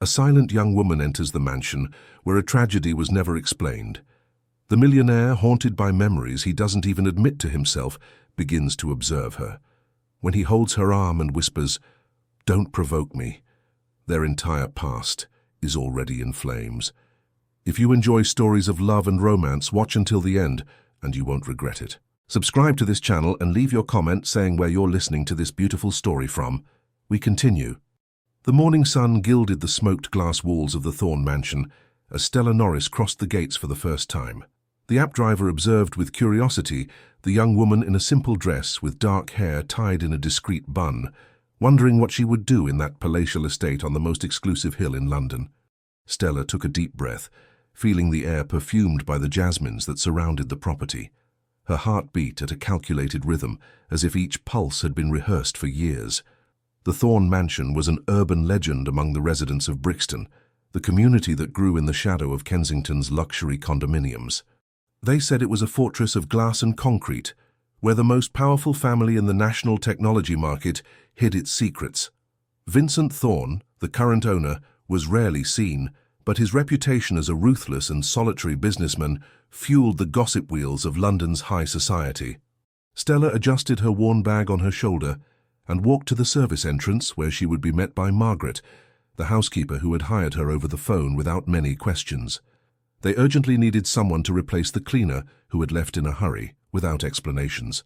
A silent young woman enters the mansion, where a tragedy was never explained. The millionaire, haunted by memories he doesn't even admit to himself, begins to observe her. When he holds her arm and whispers, "Don't provoke me," their entire past is already in flames. If you enjoy stories of love and romance, watch until the end, and you won't regret it. Subscribe to this channel and leave your comment saying where you're listening to this beautiful story from. We continue. The morning sun gilded the smoked glass walls of the Thorne mansion as Stella Norris crossed the gates for the first time. The app driver observed with curiosity the young woman in a simple dress with dark hair tied in a discreet bun, wondering what she would do in that palatial estate on the most exclusive hill in London. Stella took a deep breath, feeling the air perfumed by the jasmines that surrounded the property. Her heart beat at a calculated rhythm, as if each pulse had been rehearsed for years. The Thorne mansion was an urban legend among the residents of Brixton, the community that grew in the shadow of Kensington's luxury condominiums. They said it was a fortress of glass and concrete, where the most powerful family in the national technology market hid its secrets. Vincent Thorne, the current owner, was rarely seen, but his reputation as a ruthless and solitary businessman fueled the gossip wheels of London's high society. Stella adjusted her worn bag on her shoulder and walked to the service entrance, where she would be met by Margaret, the housekeeper who had hired her over the phone without many questions. They urgently needed someone to replace the cleaner who had left in a hurry, without explanations.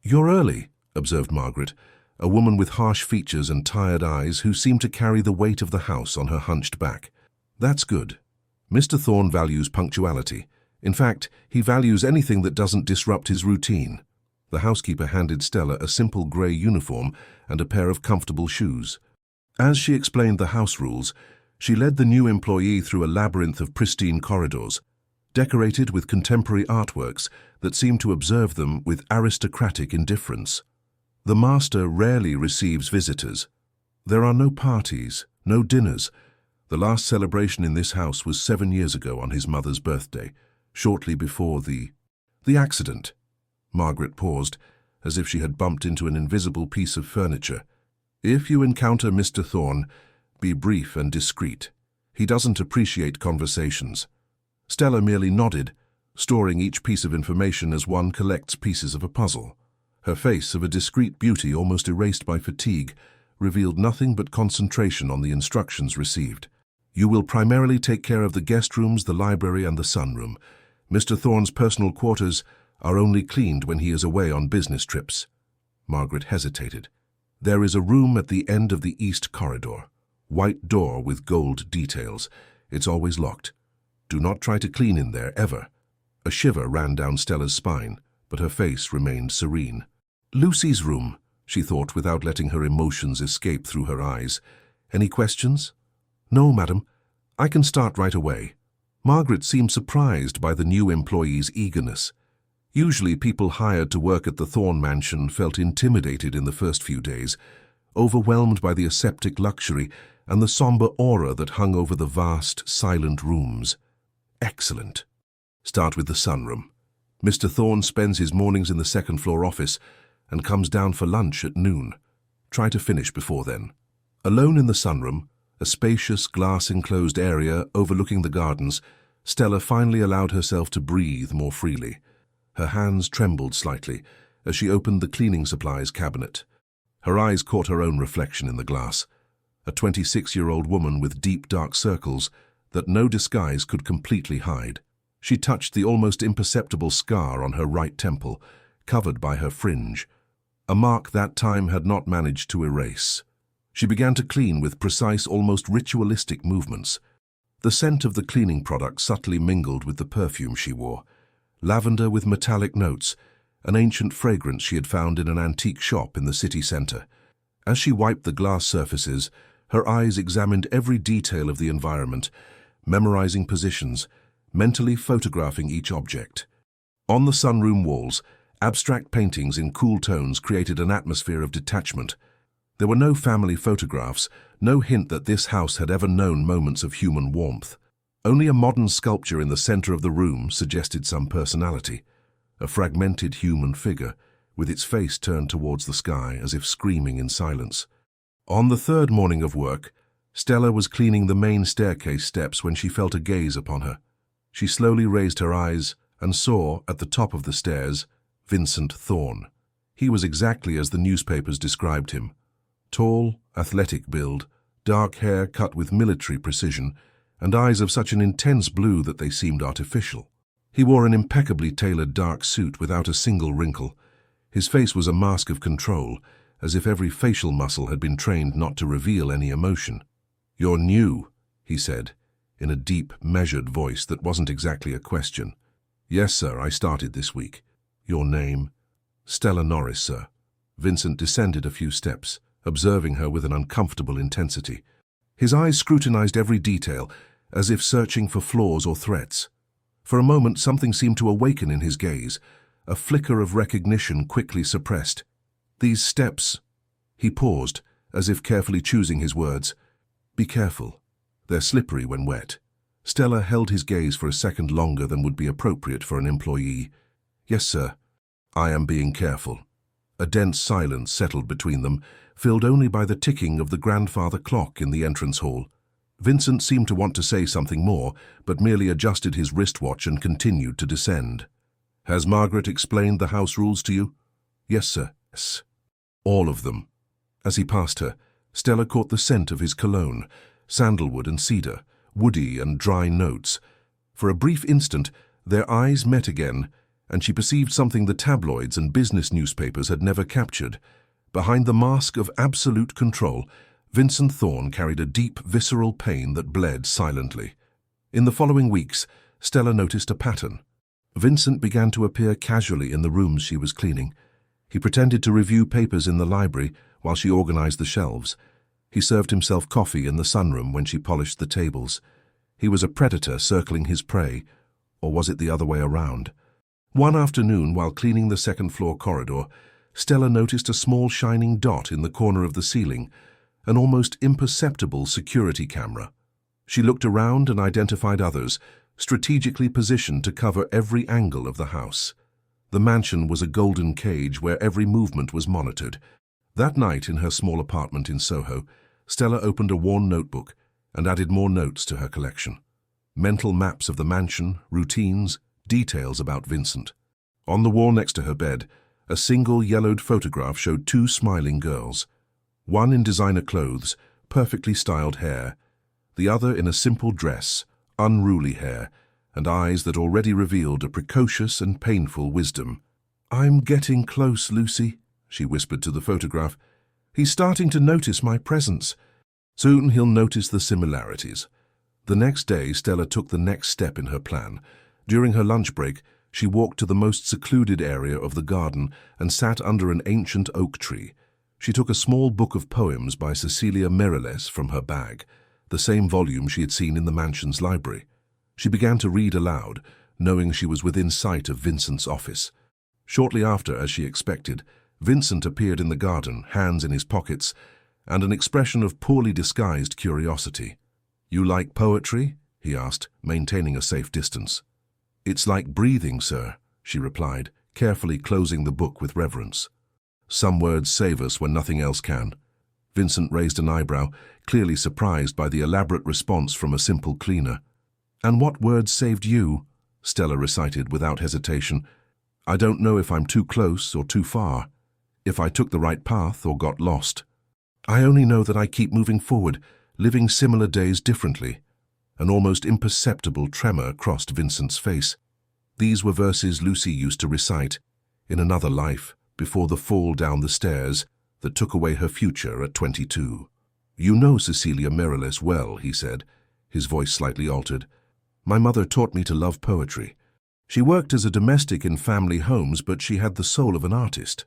"You're early," observed Margaret, a woman with harsh features and tired eyes who seemed to carry the weight of the house on her hunched back. "That's good. Mr. Thorne values punctuality. In fact, he values anything that doesn't disrupt his routine." The housekeeper handed Stella a simple grey uniform and a pair of comfortable shoes. As she explained the house rules, she led the new employee through a labyrinth of pristine corridors, decorated with contemporary artworks that seemed to observe them with aristocratic indifference. The master rarely receives visitors. There are no parties, no dinners. The last celebration in this house was 7 years ago on his mother's birthday, shortly before the accident. Margaret paused, as if she had bumped into an invisible piece of furniture. "If you encounter Mr. Thorne, be brief and discreet. He doesn't appreciate conversations." Stella merely nodded, storing each piece of information as one collects pieces of a puzzle. Her face, of a discreet beauty almost erased by fatigue, revealed nothing but concentration on the instructions received. "You will primarily take care of the guest rooms, the library, and the sunroom. Mr. Thorne's personal quarters are only cleaned when he is away on business trips." Margaret hesitated. "There is a room at the end of the east corridor. White door with gold details. It's always locked. Do not try to clean in there, ever." A shiver ran down Stella's spine, but her face remained serene. "Lucy's room," she thought without letting her emotions escape through her eyes. "Any questions?" "No, madam. I can start right away." Margaret seemed surprised by the new employee's eagerness. Usually people hired to work at the Thorne mansion felt intimidated in the first few days, overwhelmed by the aseptic luxury and the somber aura that hung over the vast, silent rooms. "Excellent. Start with the sunroom. Mr. Thorne spends his mornings in the second-floor office and comes down for lunch at noon. Try to finish before then." Alone in the sunroom, a spacious, glass-enclosed area overlooking the gardens, Stella finally allowed herself to breathe more freely. Her hands trembled slightly as she opened the cleaning supplies cabinet. Her eyes caught her own reflection in the glass, a 26-year-old woman with deep dark circles that no disguise could completely hide. She touched the almost imperceptible scar on her right temple, covered by her fringe, a mark that time had not managed to erase. She began to clean with precise, almost ritualistic movements. The scent of the cleaning product subtly mingled with the perfume she wore, lavender with metallic notes, an ancient fragrance she had found in an antique shop in the city centre. As she wiped the glass surfaces, her eyes examined every detail of the environment, memorizing positions, mentally photographing each object. On the sunroom walls, abstract paintings in cool tones created an atmosphere of detachment. There were no family photographs, no hint that this house had ever known moments of human warmth. Only a modern sculpture in the center of the room suggested some personality, a fragmented human figure, with its face turned towards the sky as if screaming in silence. On the third morning of work, Stella was cleaning the main staircase steps when she felt a gaze upon her. She slowly raised her eyes and saw, at the top of the stairs, Vincent Thorne. He was exactly as the newspapers described him. Tall, athletic build, dark hair cut with military precision, and eyes of such an intense blue that they seemed artificial. He wore an impeccably tailored dark suit without a single wrinkle. His face was a mask of control, as if every facial muscle had been trained not to reveal any emotion. "You're new," he said, in a deep, measured voice that wasn't exactly a question. "Yes, sir, I started this week." "Your name?" "Stella Norris, sir." Vincent descended a few steps, observing her with an uncomfortable intensity. His eyes scrutinized every detail, as if searching for flaws or threats. For a moment, something seemed to awaken in his gaze, a flicker of recognition quickly suppressed. "These steps—" He paused, as if carefully choosing his words. "Be careful. They're slippery when wet." Stella held his gaze for a second longer than would be appropriate for an employee. "Yes, sir. I am being careful." A dense silence settled between them, filled only by the ticking of the grandfather clock in the entrance hall. Vincent seemed to want to say something more, but merely adjusted his wristwatch and continued to descend. "Has Margaret explained the house rules to you?" "Yes, sir." "Yes." "All of them." As he passed her, Stella caught the scent of his cologne, sandalwood and cedar, woody and dry notes. For a brief instant, their eyes met again, and she perceived something the tabloids and business newspapers had never captured. Behind the mask of absolute control, Vincent Thorne carried a deep, visceral pain that bled silently. In the following weeks, Stella noticed a pattern. Vincent began to appear casually in the rooms she was cleaning. He pretended to review papers in the library while she organized the shelves. He served himself coffee in the sunroom when she polished the tables. He was a predator circling his prey, or was it the other way around? One afternoon, while cleaning the second-floor corridor, Stella noticed a small shining dot in the corner of the ceiling, an almost imperceptible security camera. She looked around and identified others, strategically positioned to cover every angle of the house. The mansion was a golden cage where every movement was monitored. That night in her small apartment in Soho, Stella opened a worn notebook and added more notes to her collection. Mental maps of the mansion, routines, details about Vincent. On the wall next to her bed, a single yellowed photograph showed two smiling girls. One in designer clothes, perfectly styled hair. The other in a simple dress, unruly hair, and eyes that already revealed a precocious and painful wisdom. "I'm getting close, Lucy," she whispered to the photograph. "He's starting to notice my presence. Soon he'll notice the similarities." The next day, Stella took the next step in her plan. During her lunch break, she walked to the most secluded area of the garden and sat under an ancient oak tree. She took a small book of poems by Cecilia Meirelles from her bag, the same volume she had seen in the mansion's library. She began to read aloud, knowing she was within sight of Vincent's office. Shortly after, as she expected, Vincent appeared in the garden, hands in his pockets, and an expression of poorly disguised curiosity. "You like poetry?" he asked, maintaining a safe distance. "It's like breathing, sir," she replied, carefully closing the book with reverence. "Some words save us when nothing else can." Vincent raised an eyebrow, clearly surprised by the elaborate response from a simple cleaner. "And what words saved you?" Stella recited without hesitation. "I don't know if I'm too close or too far, if I took the right path or got lost. I only know that I keep moving forward, living similar days differently." An almost imperceptible tremor crossed Vincent's face. These were verses Lucy used to recite, in another life, before the fall down the stairs that took away her future at 22. "You know Cecilia Meirelles well," he said, his voice slightly altered. "My mother taught me to love poetry. She worked as a domestic in family homes, but she had the soul of an artist."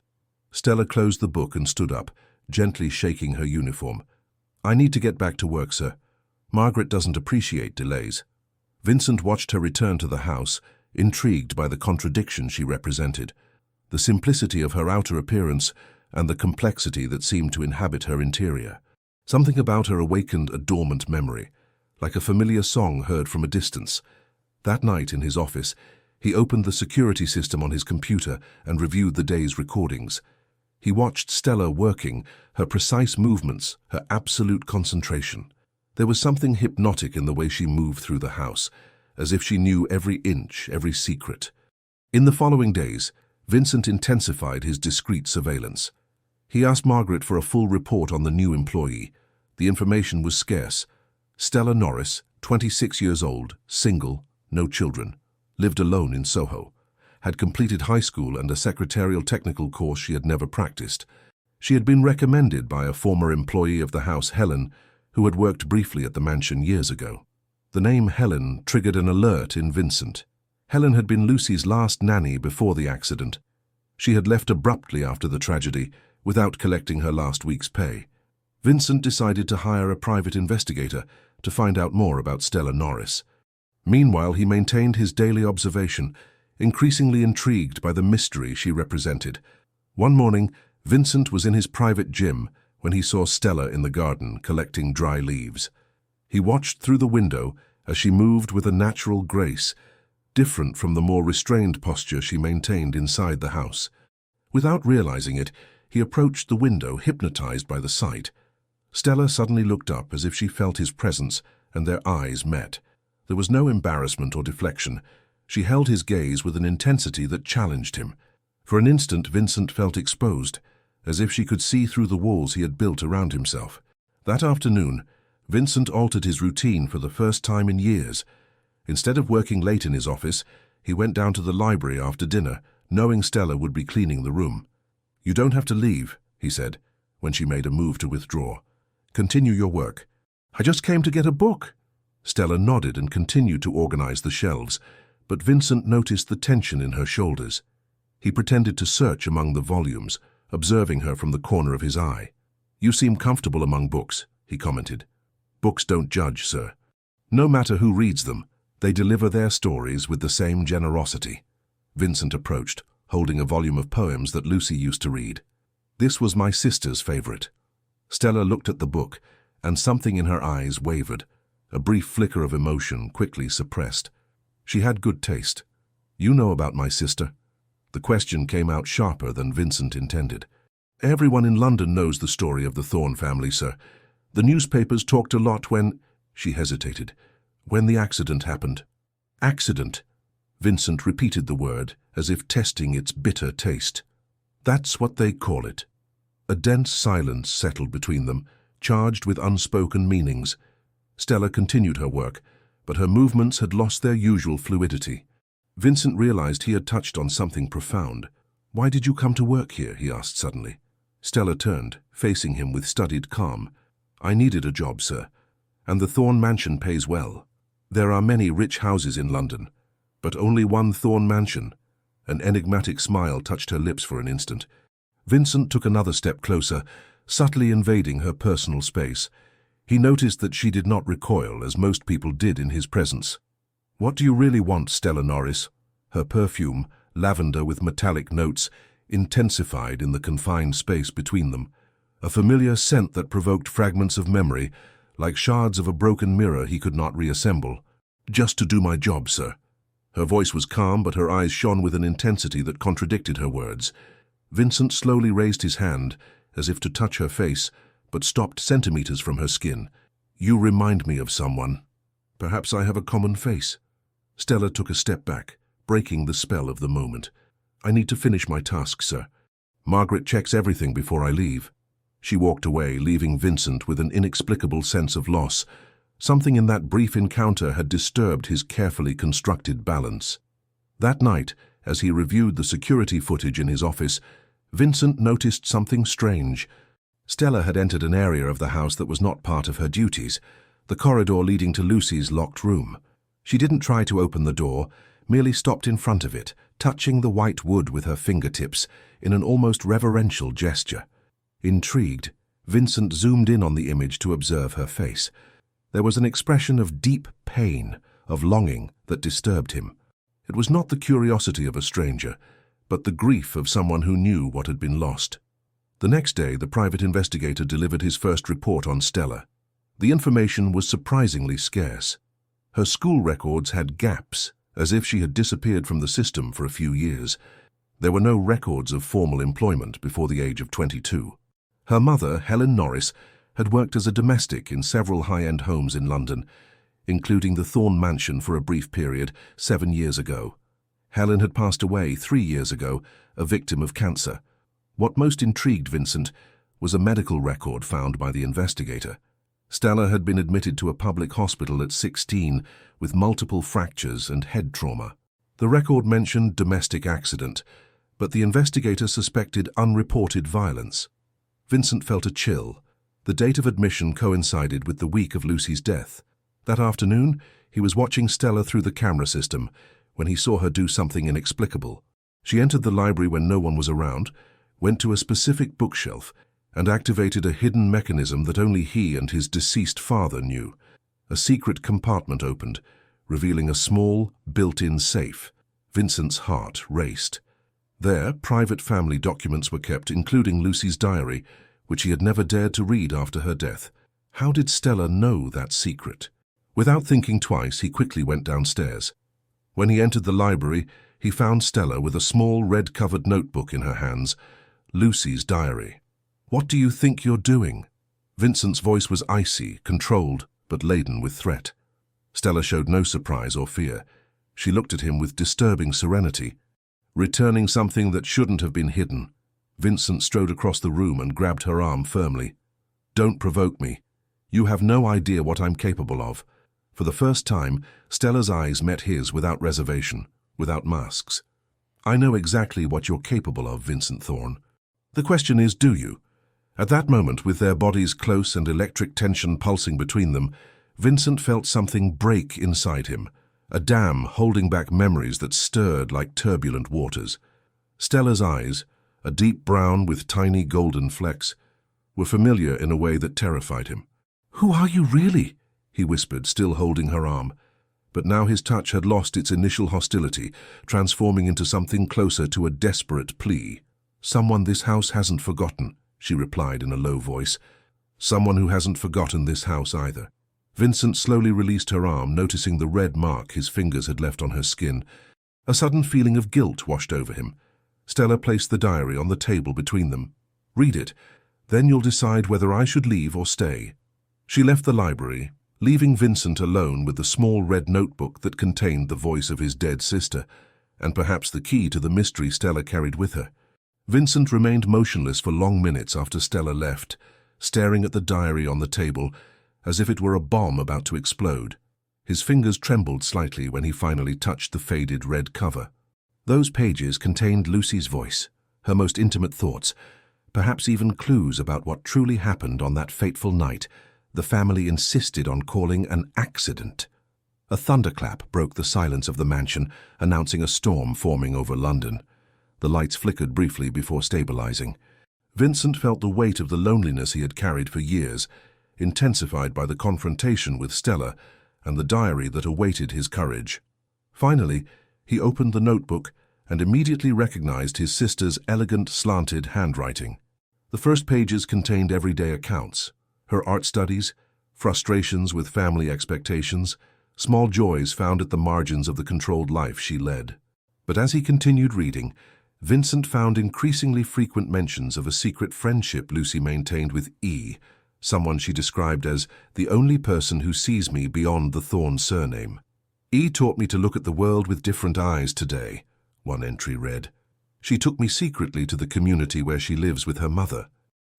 Stella closed the book and stood up, gently shaking her uniform. "I need to get back to work, sir. Margaret doesn't appreciate delays." Vincent watched her return to the house, intrigued by the contradiction she represented, the simplicity of her outer appearance and the complexity that seemed to inhabit her interior. Something about her awakened a dormant memory, like a familiar song heard from a distance. That night in his office, he opened the security system on his computer and reviewed the day's recordings. He watched Stella working, her precise movements, her absolute concentration. There was something hypnotic in the way she moved through the house, as if she knew every inch, every secret. In the following days, Vincent intensified his discreet surveillance. He asked Margaret for a full report on the new employee. The information was scarce. Stella Norris, 26 years old, single, no children, lived alone in Soho, had completed high school and a secretarial technical course she had never practiced. She had been recommended by a former employee of the house, Helen, who had worked briefly at the mansion years ago. The name Helen triggered an alert in Vincent. Helen had been Lucy's last nanny before the accident. She had left abruptly after the tragedy, without collecting her last week's pay. Vincent decided to hire a private investigator to find out more about Stella Norris. Meanwhile, he maintained his daily observation, increasingly intrigued by the mystery she represented. One morning, Vincent was in his private gym when he saw Stella in the garden collecting dry leaves. He watched through the window as she moved with a natural grace, different from the more restrained posture she maintained inside the house. Without realizing it, he approached the window, hypnotized by the sight. Stella suddenly looked up as if she felt his presence, and their eyes met. There was no embarrassment or deflection. She held his gaze with an intensity that challenged him. For an instant, Vincent felt exposed, as if she could see through the walls he had built around himself. That afternoon, Vincent altered his routine for the first time in years. Instead of working late in his office, he went down to the library after dinner, knowing Stella would be cleaning the room. "You don't have to leave," he said, when she made a move to withdraw. "Continue your work." "I just came to get a book." Stella nodded and continued to organize the shelves, but Vincent noticed the tension in her shoulders. He pretended to search among the volumes, observing her from the corner of his eye. "You seem comfortable among books," he commented. "Books don't judge, sir. No matter who reads them, they deliver their stories with the same generosity." Vincent approached, holding a volume of poems that Lucy used to read. This was my sister's favorite. Stella looked at the book, and something in her eyes wavered, a brief flicker of emotion quickly suppressed. She had good taste. "You know about my sister?" The question came out sharper than Vincent intended. "Everyone in London knows the story of the Thorne family, sir. The newspapers talked a lot when—" She hesitated. "When the accident happened." "Accident." Vincent repeated the word, as if testing its bitter taste. "That's what they call it." A dense silence settled between them, charged with unspoken meanings. Stella continued her work, but her movements had lost their usual fluidity. Vincent realized he had touched on something profound. "Why did you come to work here?" he asked suddenly. Stella turned, facing him with studied calm. "I needed a job, sir, and the Thorne mansion pays well. There are many rich houses in London, but only one Thorne mansion." An enigmatic smile touched her lips for an instant. Vincent took another step closer, subtly invading her personal space. He noticed that she did not recoil, as most people did in his presence. "What do you really want, Stella Norris?" Her perfume, lavender with metallic notes, intensified in the confined space between them. A familiar scent that provoked fragments of memory, like shards of a broken mirror he could not reassemble. "Just to do my job, sir." Her voice was calm, but her eyes shone with an intensity that contradicted her words. Vincent slowly raised his hand, as if to touch her face, but stopped centimeters from her skin. "You remind me of someone. Perhaps I have a common face." Stella took a step back, breaking the spell of the moment. "I need to finish my task, sir. Margaret checks everything before I leave." She walked away, leaving Vincent with an inexplicable sense of loss. Something in that brief encounter had disturbed his carefully constructed balance. That night, as he reviewed the security footage in his office, Vincent noticed something strange. Stella had entered an area of the house that was not part of her duties, the corridor leading to Lucy's locked room. She didn't try to open the door, merely stopped in front of it, touching the white wood with her fingertips in an almost reverential gesture. Intrigued, Vincent zoomed in on the image to observe her face. There was an expression of deep pain, of longing, that disturbed him. It was not the curiosity of a stranger, but the grief of someone who knew what had been lost. The next day, the private investigator delivered his first report on Stella. The information was surprisingly scarce. Her school records had gaps, as if she had disappeared from the system for a few years. There were no records of formal employment before the age of 22. Her mother, Helen Norris, had worked as a domestic in several high-end homes in London, including the Thorne Mansion for a brief period 7 years ago. Helen had passed away 3 years ago, a victim of cancer. What most intrigued Vincent was a medical record found by the investigator. Stella had been admitted to a public hospital at 16 with multiple fractures and head trauma. The record mentioned domestic accident, but the investigator suspected unreported violence. Vincent felt a chill. The date of admission coincided with the week of Lucy's death. That afternoon, he was watching Stella through the camera system when he saw her do something inexplicable. She entered the library when no one was around, went to a specific bookshelf, and activated a hidden mechanism that only he and his deceased father knew. A secret compartment opened, revealing a small, built-in safe. Vincent's heart raced. There, private family documents were kept, including Lucy's diary, which he had never dared to read after her death. How did Stella know that secret? Without thinking twice, he quickly went downstairs. When he entered the library, he found Stella with a small red-covered notebook in her hands, Lucy's diary. "What do you think you're doing?" Vincent's voice was icy, controlled, but laden with threat. Stella showed no surprise or fear. She looked at him with disturbing serenity. Returning something that shouldn't have been hidden. Vincent strode across the room and grabbed her arm firmly. "Don't provoke me. You have no idea what I'm capable of." For the first time, Stella's eyes met his without reservation, without masks. "I know exactly what you're capable of, Vincent Thorne. The question is, do you?" At that moment, with their bodies close and electric tension pulsing between them, Vincent felt something break inside him, a dam holding back memories that stirred like turbulent waters. Stella's eyes, a deep brown with tiny golden flecks, were familiar in a way that terrified him. "Who are you really?" he whispered, still holding her arm. But now his touch had lost its initial hostility, transforming into something closer to a desperate plea. "Someone this house hasn't forgotten," she replied in a low voice. "Someone who hasn't forgotten this house either." Vincent slowly released her arm, noticing the red mark his fingers had left on her skin. A sudden feeling of guilt washed over him. Stella placed the diary on the table between them. "Read it. Then you'll decide whether I should leave or stay." She left the library, leaving Vincent alone with the small red notebook that contained the voice of his dead sister, and perhaps the key to the mystery Stella carried with her. Vincent remained motionless for long minutes after Stella left, staring at the diary on the table, as if it were a bomb about to explode. His fingers trembled slightly when he finally touched the faded red cover. Those pages contained Lucy's voice, her most intimate thoughts, perhaps even clues about what truly happened on that fateful night the family insisted on calling an accident. A thunderclap broke the silence of the mansion, announcing a storm forming over London. The lights flickered briefly before stabilizing. Vincent felt the weight of the loneliness he had carried for years, intensified by the confrontation with Stella and the diary that awaited his courage. Finally, he opened the notebook and immediately recognized his sister's elegant, slanted handwriting. The first pages contained everyday accounts, her art studies, frustrations with family expectations, small joys found at the margins of the controlled life she led. But as he continued reading, Vincent found increasingly frequent mentions of a secret friendship Lucy maintained with E, someone she described as the only person who sees me beyond the Thorne surname. "E taught me to look at the world with different eyes today," one entry read. "She took me secretly to the community where she lives with her mother.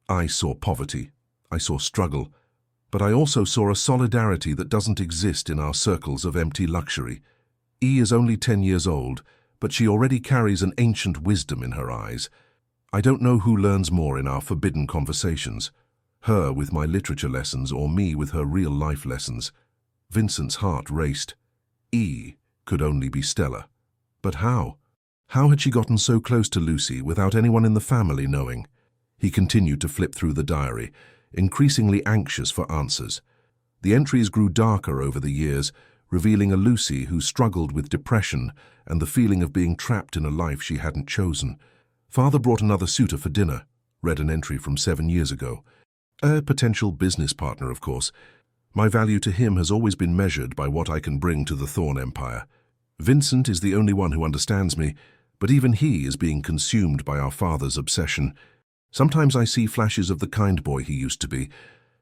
I saw poverty, I saw struggle, but I also saw a solidarity that doesn't exist in our circles of empty luxury. E is only 10 years old, but she already carries an ancient wisdom in her eyes. I don't know who learns more in our forbidden conversations, her with my literature lessons or me with her real-life lessons." Vincent's heart raced. E could only be Stella. But how? How had she gotten so close to Lucy without anyone in the family knowing? He continued to flip through the diary, increasingly anxious for answers. The entries grew darker over the years, revealing a Lucy who struggled with depression and the feeling of being trapped in a life she hadn't chosen. "Father brought another suitor for dinner," read an entry from 7 years ago. "A potential business partner, of course. My value to him has always been measured by what I can bring to the Thorne Empire. Vincent is the only one who understands me, but even he is being consumed by our father's obsession. Sometimes I see flashes of the kind boy he used to be,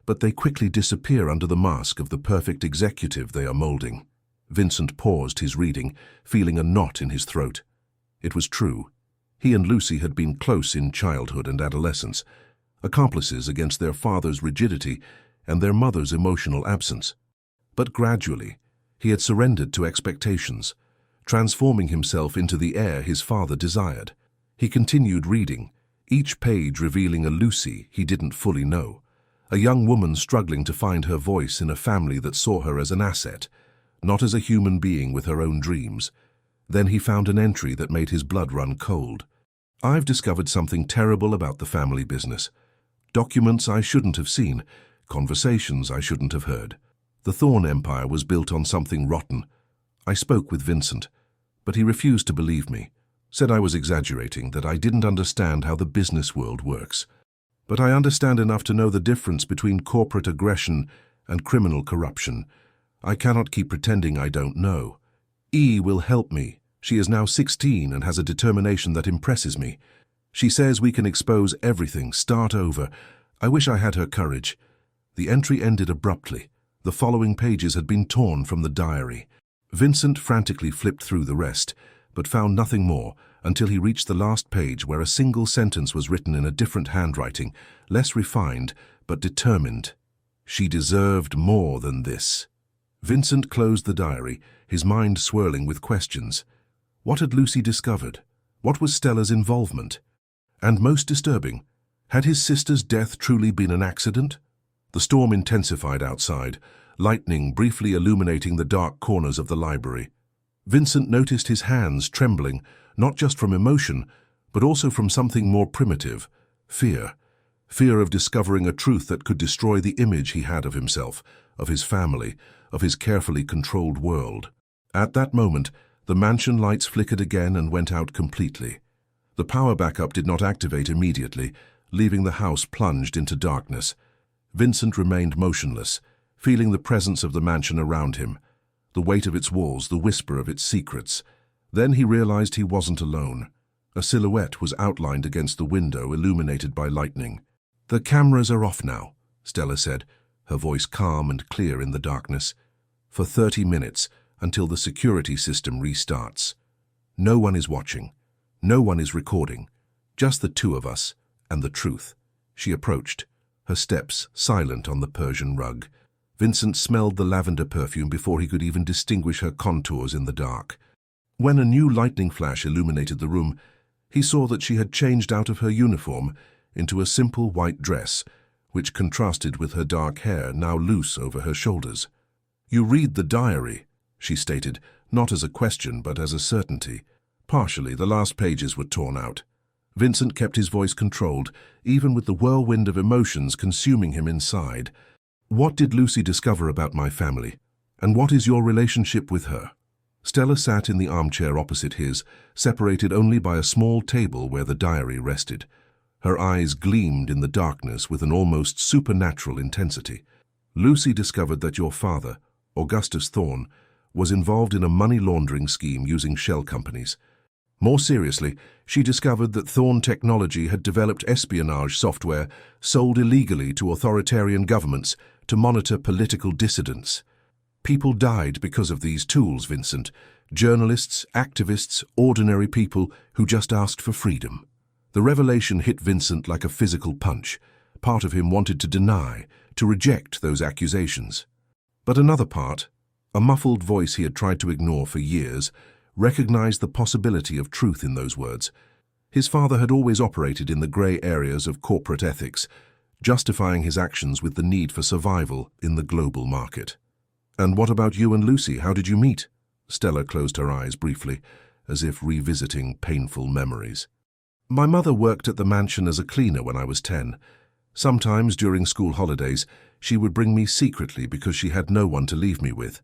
but they quickly disappear under the mask of the perfect executive they are molding. Vincent paused his reading, feeling a knot in his throat. It was true. He and Lucy had been close in childhood and adolescence, accomplices against their father's rigidity and their mother's emotional absence. But gradually, he had surrendered to expectations, transforming himself into the heir his father desired. He continued reading, each page revealing a Lucy he didn't fully know, a young woman struggling to find her voice in a family that saw her as an asset, not as a human being with her own dreams. Then he found an entry that made his blood run cold. "I've discovered something terrible about the family business. Documents I shouldn't have seen, conversations I shouldn't have heard. The Thorne Empire was built on something rotten. I spoke with Vincent, but he refused to believe me, said I was exaggerating, that I didn't understand how the business world works. But I understand enough to know the difference between corporate aggression and criminal corruption. I cannot keep pretending I don't know. E will help me. She is now 16 and has a determination that impresses me. She says we can expose everything, start over. I wish I had her courage." The entry ended abruptly. The following pages had been torn from the diary. Vincent frantically flipped through the rest, but found nothing more until he reached the last page where a single sentence was written in a different handwriting, less refined but determined. "She deserved more than this." Vincent closed the diary, his mind swirling with questions. What had Lucy discovered? What was Stella's involvement? And most disturbing, had his sister's death truly been an accident? The storm intensified outside, lightning briefly illuminating the dark corners of the library. Vincent noticed his hands trembling, not just from emotion, but also from something more primitive, fear. Fear of discovering a truth that could destroy the image he had of himself, of his family, of his carefully controlled world. At that moment, the mansion lights flickered again and went out completely. The power backup did not activate immediately, leaving the house plunged into darkness. Vincent remained motionless, feeling the presence of the mansion around him, the weight of its walls, the whisper of its secrets. Then he realized he wasn't alone. A silhouette was outlined against the window, illuminated by lightning. "The cameras are off now," Stella said, her voice calm and clear in the darkness. "For 30 minutes, until the security system restarts. No one is watching. No one is recording. Just the two of us and the truth." She approached, her steps silent on the Persian rug. Vincent smelled the lavender perfume before he could even distinguish her contours in the dark. When a new lightning flash illuminated the room, he saw that she had changed out of her uniform into a simple white dress, which contrasted with her dark hair now loose over her shoulders. "You read the diary," she stated, not as a question but as a certainty. Partially, the last pages were torn out. Vincent kept his voice controlled, even with the whirlwind of emotions consuming him inside. "What did Lucy discover about my family? And what is your relationship with her?" Stella sat in the armchair opposite his, separated only by a small table where the diary rested. Her eyes gleamed in the darkness with an almost supernatural intensity. "Lucy discovered that your father, Augustus Thorne, was involved in a money laundering scheme using shell companies. More seriously, she discovered that Thorne Technology had developed espionage software sold illegally to authoritarian governments to monitor political dissidents. People died because of these tools, Vincent. Journalists, activists, ordinary people who just asked for freedom." The revelation hit Vincent like a physical punch. Part of him wanted to deny, to reject those accusations. But another part, a muffled voice he had tried to ignore for years, recognized the possibility of truth in those words. His father had always operated in the grey areas of corporate ethics, justifying his actions with the need for survival in the global market. "And what about you and Lucy? How did you meet?" Stella closed her eyes briefly, as if revisiting painful memories. "My mother worked at the mansion as a cleaner when I was 10. Sometimes during school holidays, she would bring me secretly because she had no one to leave me with.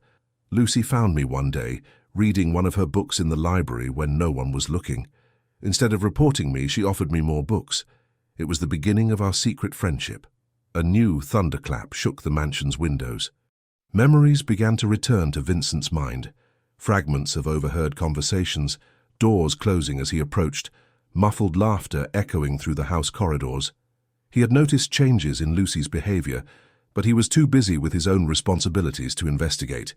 Lucy found me one day, reading one of her books in the library when no one was looking. Instead of reporting me, she offered me more books. It was the beginning of our secret friendship." A new thunderclap shook the mansion's windows. Memories began to return to Vincent's mind. Fragments of overheard conversations, doors closing as he approached, muffled laughter echoing through the house corridors. He had noticed changes in Lucy's behavior, but he was too busy with his own responsibilities to investigate.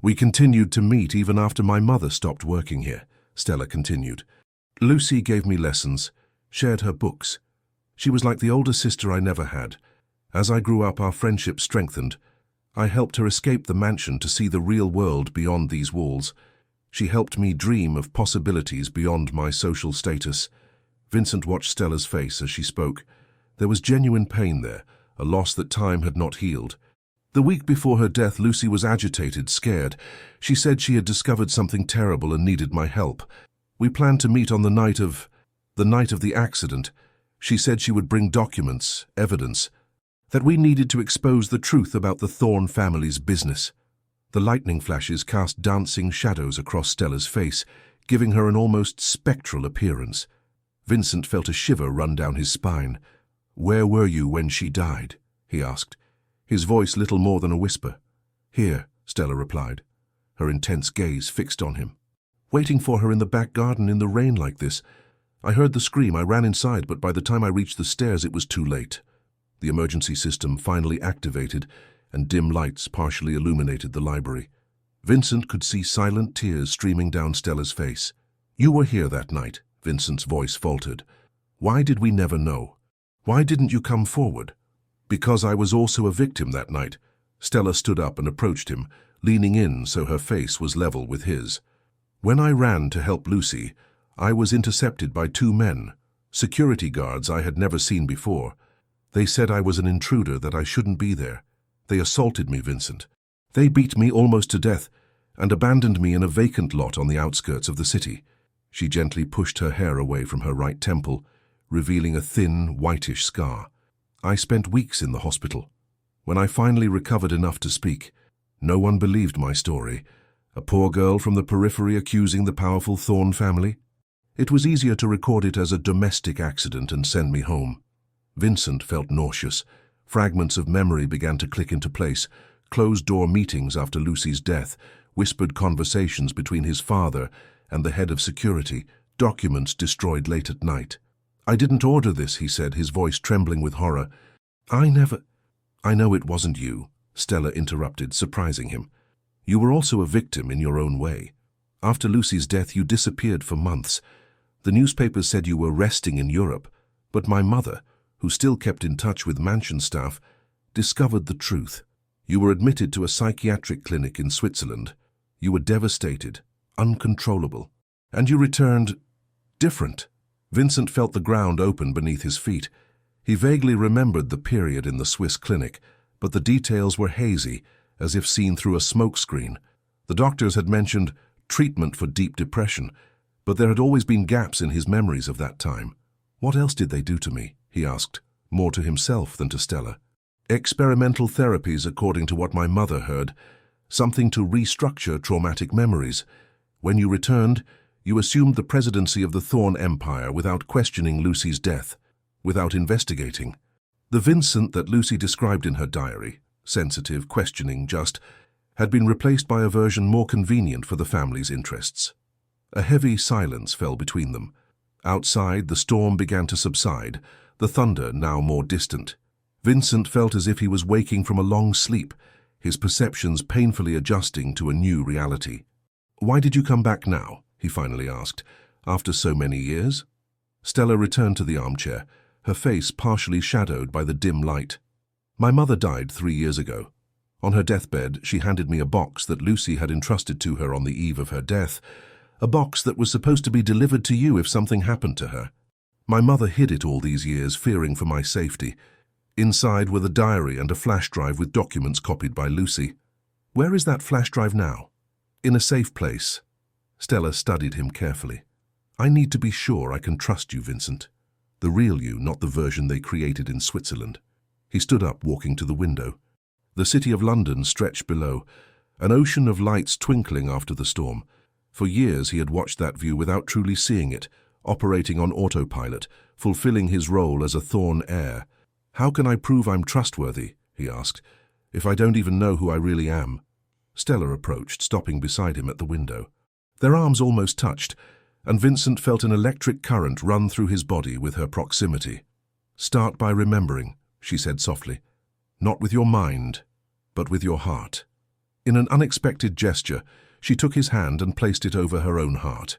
We continued to meet even after my mother stopped working here, Stella continued. Lucy gave me lessons, shared her books. She was like the older sister I never had. As I grew up, our friendship strengthened. I helped her escape the mansion to see the real world beyond these walls. She helped me dream of possibilities beyond my social status. Vincent watched Stella's face as she spoke. There was genuine pain there, a loss that time had not healed. The week before her death, Lucy was agitated, scared. She said she had discovered something terrible and needed my help. We planned to meet on the night of the accident. She said she would bring documents, evidence, that we needed to expose the truth about the Thorne family's business. The lightning flashes cast dancing shadows across Stella's face, giving her an almost spectral appearance. Vincent felt a shiver run down his spine. "Where were you when she died?" he asked, his voice little more than a whisper. "Here," Stella replied, her intense gaze fixed on him. "Waiting for her in the back garden in the rain like this. I heard the scream, I ran inside, but by the time I reached the stairs it was too late." The emergency system finally activated, and dim lights partially illuminated the library. Vincent could see silent tears streaming down Stella's face. "You were here that night," Vincent's voice faltered. "Why did we never know? Why didn't you come forward?" "Because I was also a victim that night." Stella stood up and approached him, leaning in so her face was level with his. "When I ran to help Lucy, I was intercepted by two men, security guards I had never seen before. They said I was an intruder, that I shouldn't be there. They assaulted me, Vincent. They beat me almost to death and abandoned me in a vacant lot on the outskirts of the city." She gently pushed her hair away from her right temple, revealing a thin, whitish scar. "I spent weeks in the hospital. When I finally recovered enough to speak, no one believed my story. A poor girl from the periphery accusing the powerful Thorne family. It was easier to record it as a domestic accident and send me home." Vincent felt nauseous. Fragments of memory began to click into place. Closed-door meetings after Lucy's death, whispered conversations between his father and the head of security, documents destroyed late at night. "I didn't order this," he said, his voice trembling with horror. "I know it wasn't you," Stella interrupted, surprising him. "You were also a victim in your own way. After Lucy's death, you disappeared for months. The newspapers said you were resting in Europe, but my mother, who still kept in touch with mansion staff, discovered the truth. You were admitted to a psychiatric clinic in Switzerland. You were devastated, uncontrollable, and you returned different." Vincent felt the ground open beneath his feet. He vaguely remembered the period in the Swiss clinic, but the details were hazy, as if seen through a smokescreen. The doctors had mentioned treatment for deep depression, but there had always been gaps in his memories of that time. "What else did they do to me?" he asked, more to himself than to Stella. "Experimental therapies, according to what my mother heard. Something to restructure traumatic memories. When you returned, you assumed the presidency of the Thorne Empire without questioning Lucy's death, without investigating." The Vincent that Lucy described in her diary, sensitive, questioning, just, had been replaced by a version more convenient for the family's interests. A heavy silence fell between them. Outside, the storm began to subside, the thunder now more distant. Vincent felt as if he was waking from a long sleep, his perceptions painfully adjusting to a new reality. "Why did you come back now?" he finally asked, "after so many years?" Stella returned to the armchair, her face partially shadowed by the dim light. "My mother died 3 years ago. On her deathbed, she handed me a box that Lucy had entrusted to her on the eve of her death, a box that was supposed to be delivered to you if something happened to her. My mother hid it all these years, fearing for my safety. Inside were the diary and a flash drive with documents copied by Lucy. Where is that flash drive now?" "In a safe place." Stella studied him carefully. "I need to be sure I can trust you, Vincent. The real you, not the version they created in Switzerland." He stood up, walking to the window. The city of London stretched below, an ocean of lights twinkling after the storm. For years he had watched that view without truly seeing it, operating on autopilot, fulfilling his role as a Thorne heir. "How can I prove I'm trustworthy," he asked, "if I don't even know who I really am?" Stella approached, stopping beside him at the window. Their arms almost touched, and Vincent felt an electric current run through his body with her proximity. "Start by remembering," she said softly. Not with your mind, but with your heart. In an unexpected gesture, she took his hand and placed it over her own heart.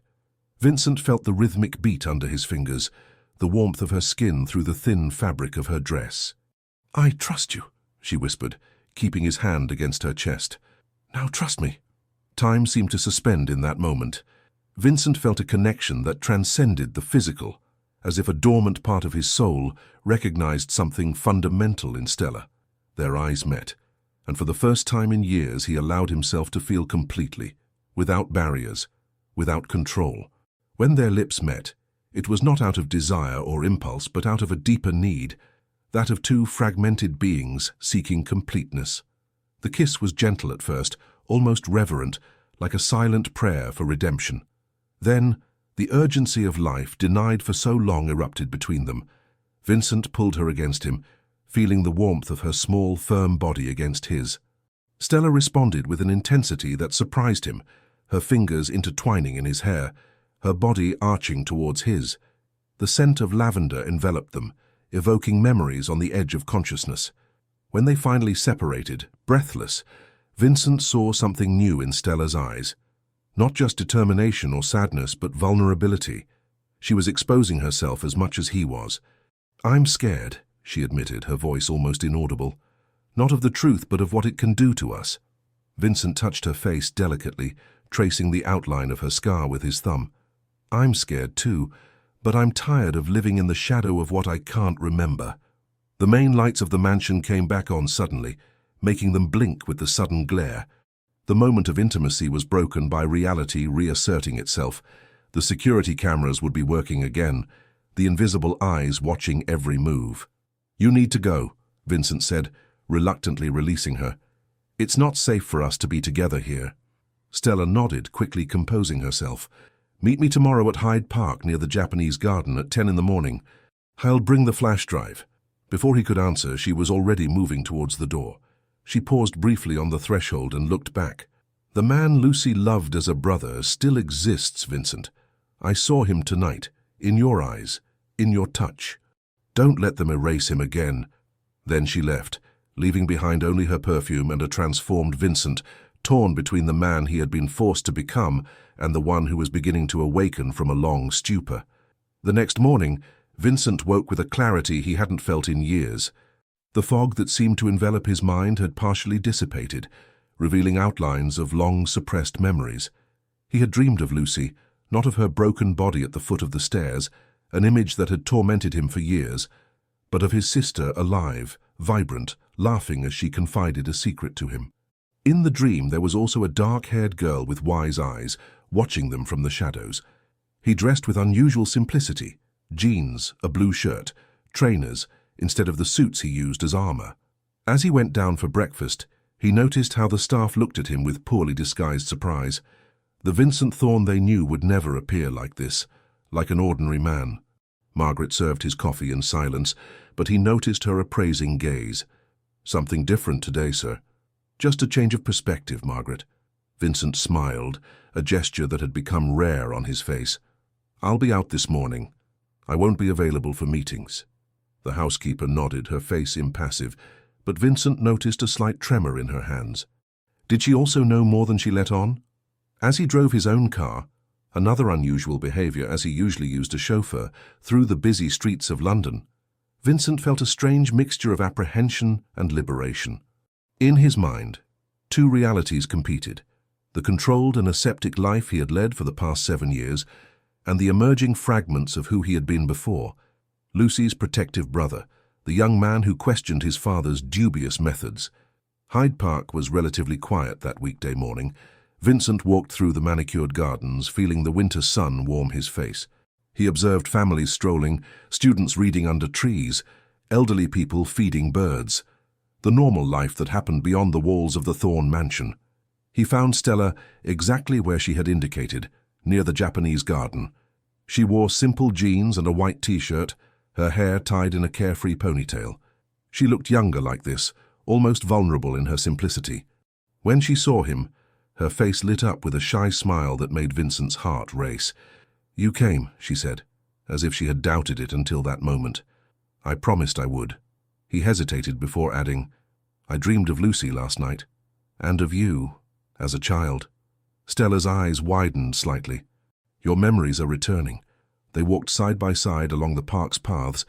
Vincent felt the rhythmic beat under his fingers, the warmth of her skin through the thin fabric of her dress. "I trust you," she whispered, keeping his hand against her chest. "Now trust me." Time seemed to suspend in that moment. Vincent felt a connection that transcended the physical, as if a dormant part of his soul recognized something fundamental in Stella. Their eyes met, and for the first time in years he allowed himself to feel completely, without barriers, without control. When their lips met, it was not out of desire or impulse, but out of a deeper need, that of two fragmented beings seeking completeness. The kiss was gentle at first, almost reverent, like a silent prayer for redemption. Then, the urgency of life, denied for so long, erupted between them. Vincent pulled her against him, feeling the warmth of her small, firm body against his. Stella responded with an intensity that surprised him, her fingers intertwining in his hair, her body arching towards his. The scent of lavender enveloped them, evoking memories on the edge of consciousness. When they finally separated, breathless, Vincent saw something new in Stella's eyes. Not just determination or sadness, but vulnerability. She was exposing herself as much as he was. "I'm scared," she admitted, her voice almost inaudible. "Not of the truth, but of what it can do to us." Vincent touched her face delicately, tracing the outline of her scar with his thumb. "I'm scared too, but I'm tired of living in the shadow of what I can't remember." The main lights of the mansion came back on suddenly, making them blink with the sudden glare. The moment of intimacy was broken by reality reasserting itself. The security cameras would be working again, the invisible eyes watching every move. "You need to go," Vincent said, reluctantly releasing her. "It's not safe for us to be together here." Stella nodded, quickly composing herself. "Meet me tomorrow at Hyde Park near the Japanese garden at 10 in the morning. I'll bring the flash drive." Before he could answer, she was already moving towards the door. She paused briefly on the threshold and looked back. "The man Lucy loved as a brother still exists, Vincent. I saw him tonight, in your eyes, in your touch. Don't let them erase him again." Then she left, leaving behind only her perfume and a transformed Vincent, torn between the man he had been forced to become and the one who was beginning to awaken from a long stupor. The next morning, Vincent woke with a clarity he hadn't felt in years. The fog that seemed to envelop his mind had partially dissipated, revealing outlines of long-suppressed memories. He had dreamed of Lucy, not of her broken body at the foot of the stairs, an image that had tormented him for years, but of his sister alive, vibrant, laughing as she confided a secret to him. In the dream there was also a dark-haired girl with wise eyes, watching them from the shadows. He dressed with unusual simplicity, jeans, a blue shirt, trainers, instead of the suits he used as armor. As he went down for breakfast, he noticed how the staff looked at him with poorly disguised surprise. The Vincent Thorne they knew would never appear like this, like an ordinary man. Margaret served his coffee in silence, but he noticed her appraising gaze. "Something different today, sir." "Just a change of perspective, Margaret." Vincent smiled, a gesture that had become rare on his face. "I'll be out this morning. I won't be available for meetings." The housekeeper nodded, her face impassive, but Vincent noticed a slight tremor in her hands. Did she also know more than she let on? As he drove his own car, another unusual behavior as he usually used a chauffeur, through the busy streets of London, Vincent felt a strange mixture of apprehension and liberation. In his mind, two realities competed: the controlled and aseptic life he had led for the past 7 years, and the emerging fragments of who he had been before. Lucy's protective brother, the young man who questioned his father's dubious methods. Hyde Park was relatively quiet that weekday morning. Vincent walked through the manicured gardens, feeling the winter sun warm his face. He observed families strolling, students reading under trees, elderly people feeding birds. The normal life that happened beyond the walls of the Thorne mansion. He found Stella exactly where she had indicated, near the Japanese garden. She wore simple jeans and a white t-shirt, her hair tied in a carefree ponytail. She looked younger like this, almost vulnerable in her simplicity. When she saw him, her face lit up with a shy smile that made Vincent's heart race. "You came," she said, as if she had doubted it until that moment. "I promised I would." He hesitated before adding, I dreamed of Lucy last night, and of you, as a child. Stella's eyes widened slightly. Your memories are returning. They walked side by side along the park's paths,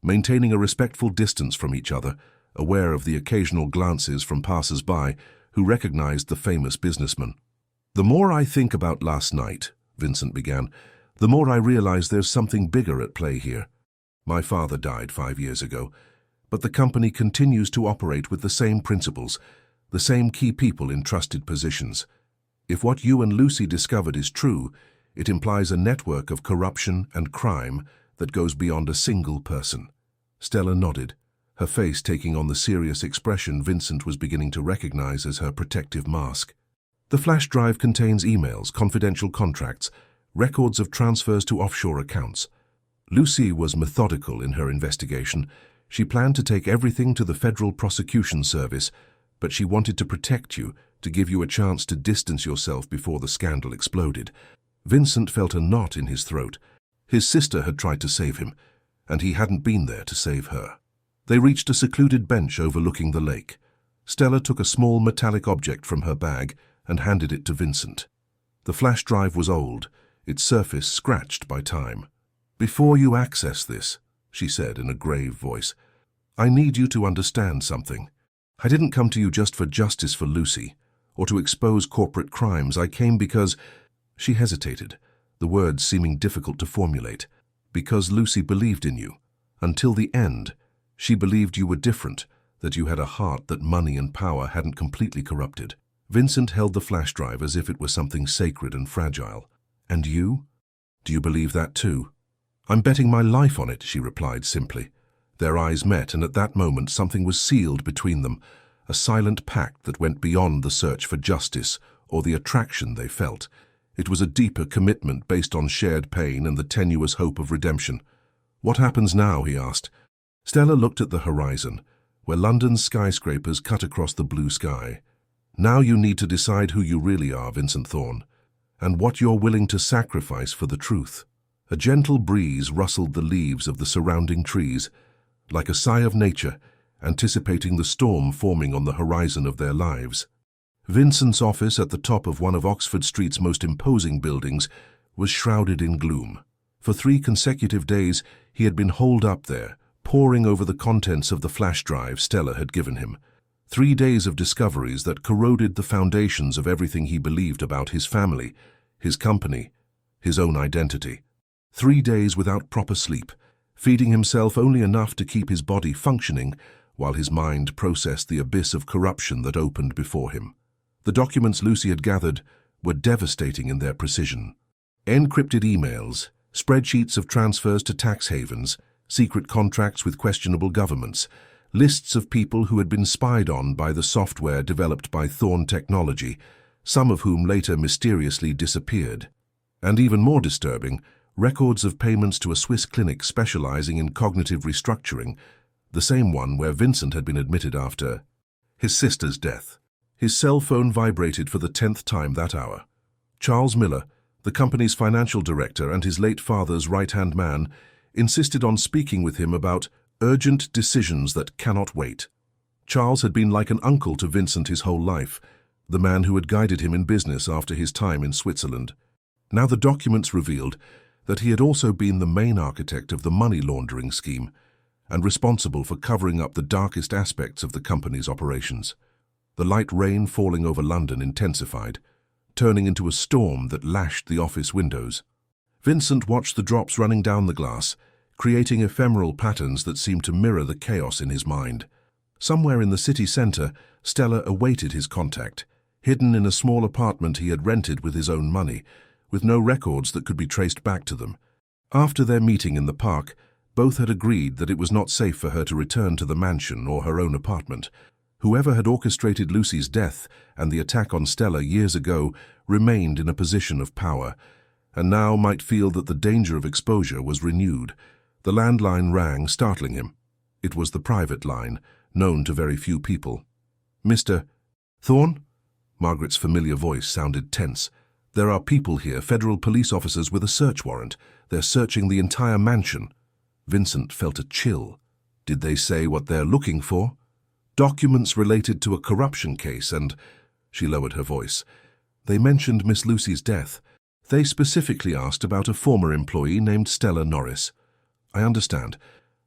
maintaining a respectful distance from each other, aware of the occasional glances from passers-by who recognized the famous businessman. The more I think about last night, Vincent began, the more I realize there's something bigger at play here. My father died 5 years ago, but the company continues to operate with the same principles, the same key people in trusted positions. If what you and Lucy discovered is true, it implies a network of corruption and crime that goes beyond a single person. Stella nodded, her face taking on the serious expression Vincent was beginning to recognize as her protective mask. The flash drive contains emails, confidential contracts, records of transfers to offshore accounts. Lucy was methodical in her investigation. She planned to take everything to the Federal Prosecution Service, but she wanted to protect you, to give you a chance to distance yourself before the scandal exploded. Vincent felt a knot in his throat. His sister had tried to save him, and he hadn't been there to save her. They reached a secluded bench overlooking the lake. Stella took a small metallic object from her bag and handed it to Vincent. The flash drive was old, its surface scratched by time. "Before you access this," she said in a grave voice, "I need you to understand something. I didn't come to you just for justice for Lucy, or to expose corporate crimes. I came because—" She hesitated, the words seeming difficult to formulate. "Because Lucy believed in you. Until the end, she believed you were different, that you had a heart that money and power hadn't completely corrupted." Vincent held the flash drive as if it were something sacred and fragile. "And you? Do you believe that too?" "I'm betting my life on it," she replied simply. Their eyes met, and at that moment something was sealed between them, a silent pact that went beyond the search for justice or the attraction they felt. It was a deeper commitment based on shared pain and the tenuous hope of redemption. "What happens now?" he asked. Stella looked at the horizon, where London's skyscrapers cut across the blue sky. "Now you need to decide who you really are, Vincent Thorne, and what you're willing to sacrifice for the truth." A gentle breeze rustled the leaves of the surrounding trees, like a sigh of nature, anticipating the storm forming on the horizon of their lives. Vincent's office at the top of one of Oxford Street's most imposing buildings was shrouded in gloom. For 3 consecutive days he had been holed up there, poring over the contents of the flash drive Stella had given him. 3 days of discoveries that corroded the foundations of everything he believed about his family, his company, his own identity. 3 days without proper sleep, feeding himself only enough to keep his body functioning while his mind processed the abyss of corruption that opened before him. The documents Lucy had gathered were devastating in their precision. Encrypted emails, spreadsheets of transfers to tax havens, secret contracts with questionable governments, lists of people who had been spied on by the software developed by Thorne Technology, some of whom later mysteriously disappeared. And even more disturbing, records of payments to a Swiss clinic specializing in cognitive restructuring, the same one where Vincent had been admitted after his sister's death. His cell phone vibrated for the 10th time that hour. Charles Miller, the company's financial director and his late father's right-hand man, insisted on speaking with him about urgent decisions that cannot wait. Charles had been like an uncle to Vincent his whole life, the man who had guided him in business after his time in Switzerland. Now the documents revealed that he had also been the main architect of the money laundering scheme and responsible for covering up the darkest aspects of the company's operations. The light rain falling over London intensified, turning into a storm that lashed the office windows. Vincent watched the drops running down the glass, creating ephemeral patterns that seemed to mirror the chaos in his mind. Somewhere in the city centre, Stella awaited his contact, hidden in a small apartment he had rented with his own money, with no records that could be traced back to them. After their meeting in the park, both had agreed that it was not safe for her to return to the mansion or her own apartment. Whoever had orchestrated Lucy's death and the attack on Stella years ago remained in a position of power, and now might feel that the danger of exposure was renewed. The landline rang, startling him. It was the private line, known to very few people. "Mr. Thorne?" Margaret's familiar voice sounded tense. "There are people here, federal police officers with a search warrant. They're searching the entire mansion." Vincent felt a chill. Did they say what they're looking for? Documents related to a corruption case and—" she lowered her voice. "They mentioned Miss Lucy's death. They specifically asked about a former employee named Stella Norris." "I understand.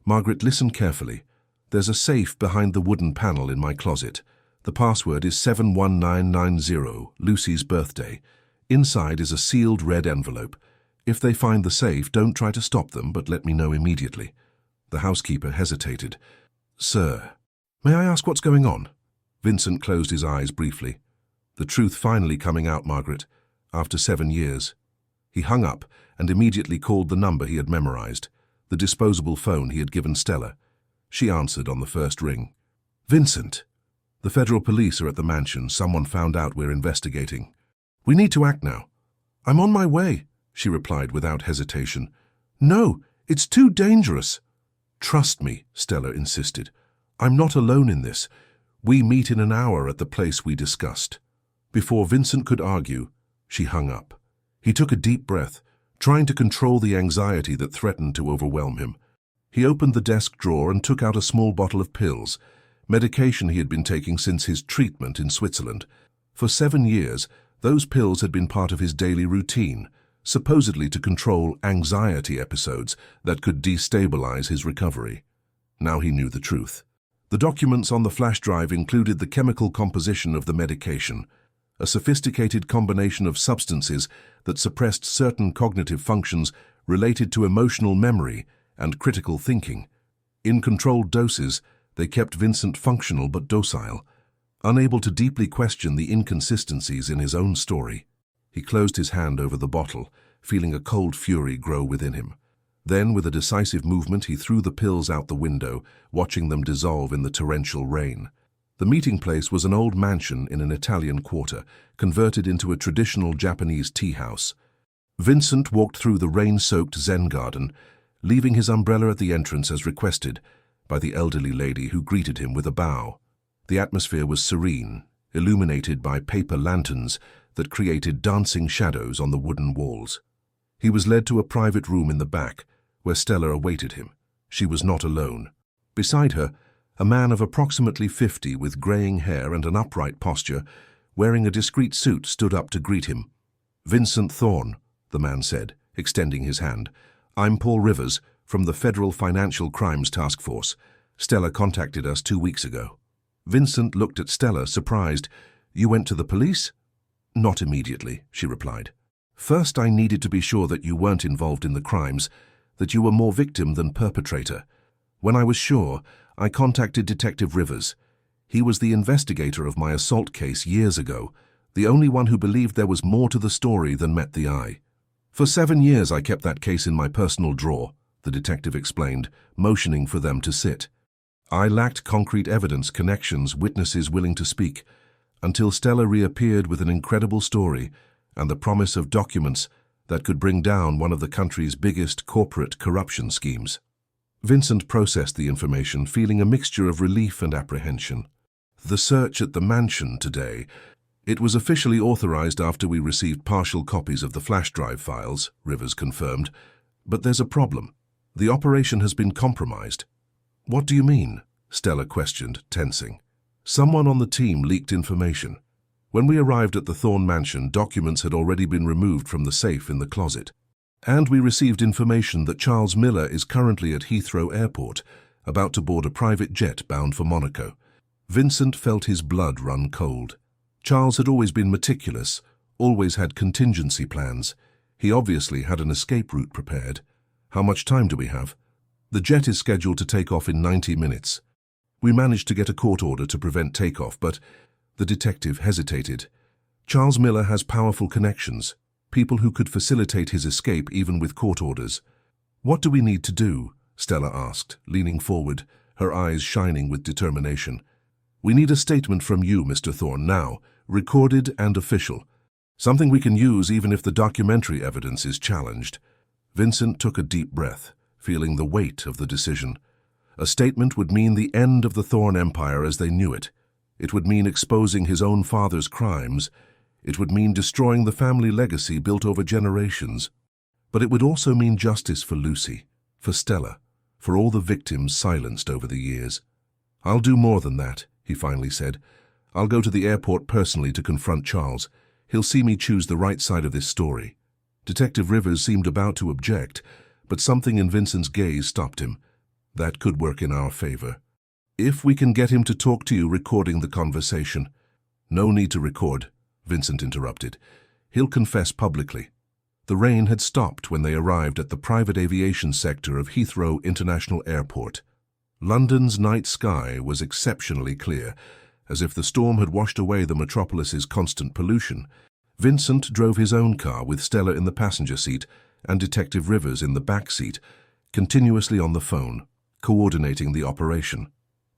Margaret, listen carefully. There's a safe behind the wooden panel in my closet. The password is 71990, Lucy's birthday. Inside is a sealed red envelope. If they find the safe, don't try to stop them, but let me know immediately." The housekeeper hesitated. "Sir, may I ask what's going on?" Vincent closed his eyes briefly. The truth finally coming out, Margaret, after 7 years. He hung up and immediately called the number he had memorized, the disposable phone he had given Stella. She answered on the first ring. "Vincent, the federal police are at the mansion. Someone found out we're investigating. We need to act now." "I'm on my way," she replied without hesitation. "No, it's too dangerous." "Trust me," Stella insisted. "I'm not alone in this. We meet in an hour at the place we discussed." Before Vincent could argue, she hung up. He took a deep breath, trying to control the anxiety that threatened to overwhelm him. He opened the desk drawer and took out a small bottle of pills, medication he had been taking since his treatment in Switzerland. For 7 years, those pills had been part of his daily routine, supposedly to control anxiety episodes that could destabilize his recovery. Now he knew the truth. The documents on the flash drive included the chemical composition of the medication, a sophisticated combination of substances that suppressed certain cognitive functions related to emotional memory and critical thinking. In controlled doses, they kept Vincent functional but docile, unable to deeply question the inconsistencies in his own story. He closed his hand over the bottle, feeling a cold fury grow within him. Then, with a decisive movement, he threw the pills out the window, watching them dissolve in the torrential rain. The meeting place was an old mansion in an Italian quarter, converted into a traditional Japanese tea house. Vincent walked through the rain-soaked Zen garden, leaving his umbrella at the entrance as requested by the elderly lady who greeted him with a bow. The atmosphere was serene, illuminated by paper lanterns that created dancing shadows on the wooden walls. He was led to a private room in the back, where Stella awaited him. She was not alone. Beside her, a man of approximately 50 with graying hair and an upright posture, wearing a discreet suit, stood up to greet him. "Vincent Thorne," the man said, extending his hand. "I'm Paul Rivers, from the Federal Financial Crimes Task Force. Stella contacted us 2 weeks ago." Vincent looked at Stella, surprised. "You went to the police?" "Not immediately," she replied. "First, I needed to be sure that you weren't involved in the crimes, that you were more victim than perpetrator. When I was sure, I contacted Detective Rivers. He was the investigator of my assault case years ago, the only one who believed there was more to the story than met the eye. For 7 years I kept that case in my personal drawer," the detective explained, motioning for them to sit. "I lacked concrete evidence, connections, witnesses willing to speak, until Stella reappeared with an incredible story and the promise of documents that could bring down one of the country's biggest corporate corruption schemes." Vincent processed the information, feeling a mixture of relief and apprehension. "The search at the mansion today, it was officially authorized after we received partial copies of the flash drive files," Rivers confirmed. "But there's a problem. The operation has been compromised." "What do you mean?" Stella questioned, tensing. "Someone on the team leaked information. When we arrived at the Thorne mansion, documents had already been removed from the safe in the closet. And we received information that Charles Miller is currently at Heathrow Airport, about to board a private jet bound for Monaco." Vincent felt his blood run cold. Charles had always been meticulous, always had contingency plans. He obviously had an escape route prepared. "How much time do we have?" "The jet is scheduled to take off in 90 minutes. We managed to get a court order to prevent takeoff, but—" the detective hesitated. "Charles Miller has powerful connections, people who could facilitate his escape even with court orders." "What do we need to do?" Stella asked, leaning forward, her eyes shining with determination. "We need a statement from you, Mr. Thorne, now, recorded and official. Something we can use even if the documentary evidence is challenged." Vincent took a deep breath, feeling the weight of the decision. A statement would mean the end of the Thorne Empire as they knew it. It would mean exposing his own father's crimes. It would mean destroying the family legacy built over generations. But it would also mean justice for Lucy, for Stella, for all the victims silenced over the years. "I'll do more than that," he he finally said. "I'll go to the airport personally to confront Charles. He'll see me choose the right side of this story." Detective Rivers seemed about to object, but something in Vincent's gaze stopped him. "That could work in our favor. If we can get him to talk to you recording the conversation." "No need to record," Vincent interrupted. "He'll confess publicly." The rain had stopped when they arrived at the private aviation sector of Heathrow International Airport. London's night sky was exceptionally clear, as if the storm had washed away the metropolis's constant pollution. Vincent drove his own car with Stella in the passenger seat and Detective Rivers in the back seat, continuously on the phone, coordinating the operation.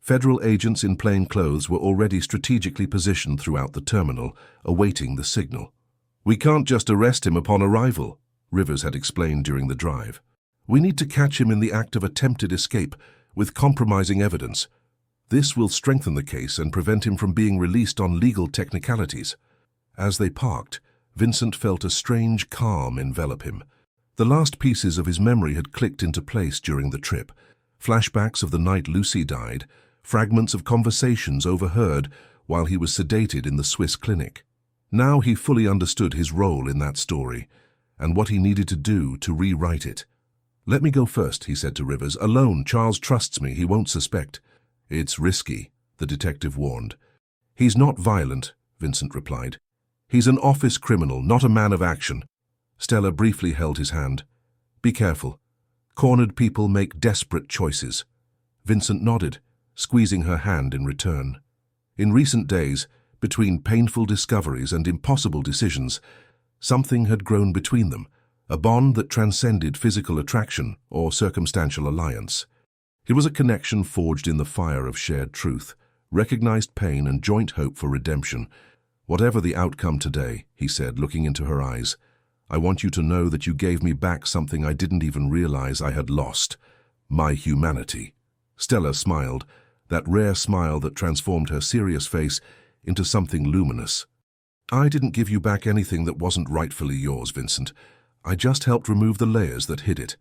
Federal agents in plain clothes were already strategically positioned throughout the terminal, awaiting the signal. "We can't just arrest him upon arrival," Rivers had explained during the drive. "We need to catch him in the act of attempted escape, with compromising evidence. This will strengthen the case and prevent him from being released on legal technicalities." As they parked, Vincent felt a strange calm envelop him. The last pieces of his memory had clicked into place during the trip. Flashbacks of the night Lucy died, fragments of conversations overheard while he was sedated in the Swiss clinic. Now he fully understood his role in that story, and what he needed to do to rewrite it. "Let me go first," he said to Rivers. "Alone, Charles trusts me, he won't suspect." "It's risky," the detective warned. "He's not violent," Vincent replied. "He's an office criminal, not a man of action." Stella briefly held his hand. "Be careful. Cornered people make desperate choices." Vincent nodded, squeezing her hand in return. In recent days, between painful discoveries and impossible decisions, something had grown between them, a bond that transcended physical attraction or circumstantial alliance. It was a connection forged in the fire of shared truth, recognized pain and joint hope for redemption. "Whatever the outcome today," he said, looking into her eyes, "I want you to know that you gave me back something I didn't even realize I had lost. My humanity." Stella smiled, that rare smile that transformed her serious face into something luminous. "I didn't give you back anything that wasn't rightfully yours, Vincent. I just helped remove the layers that hid it."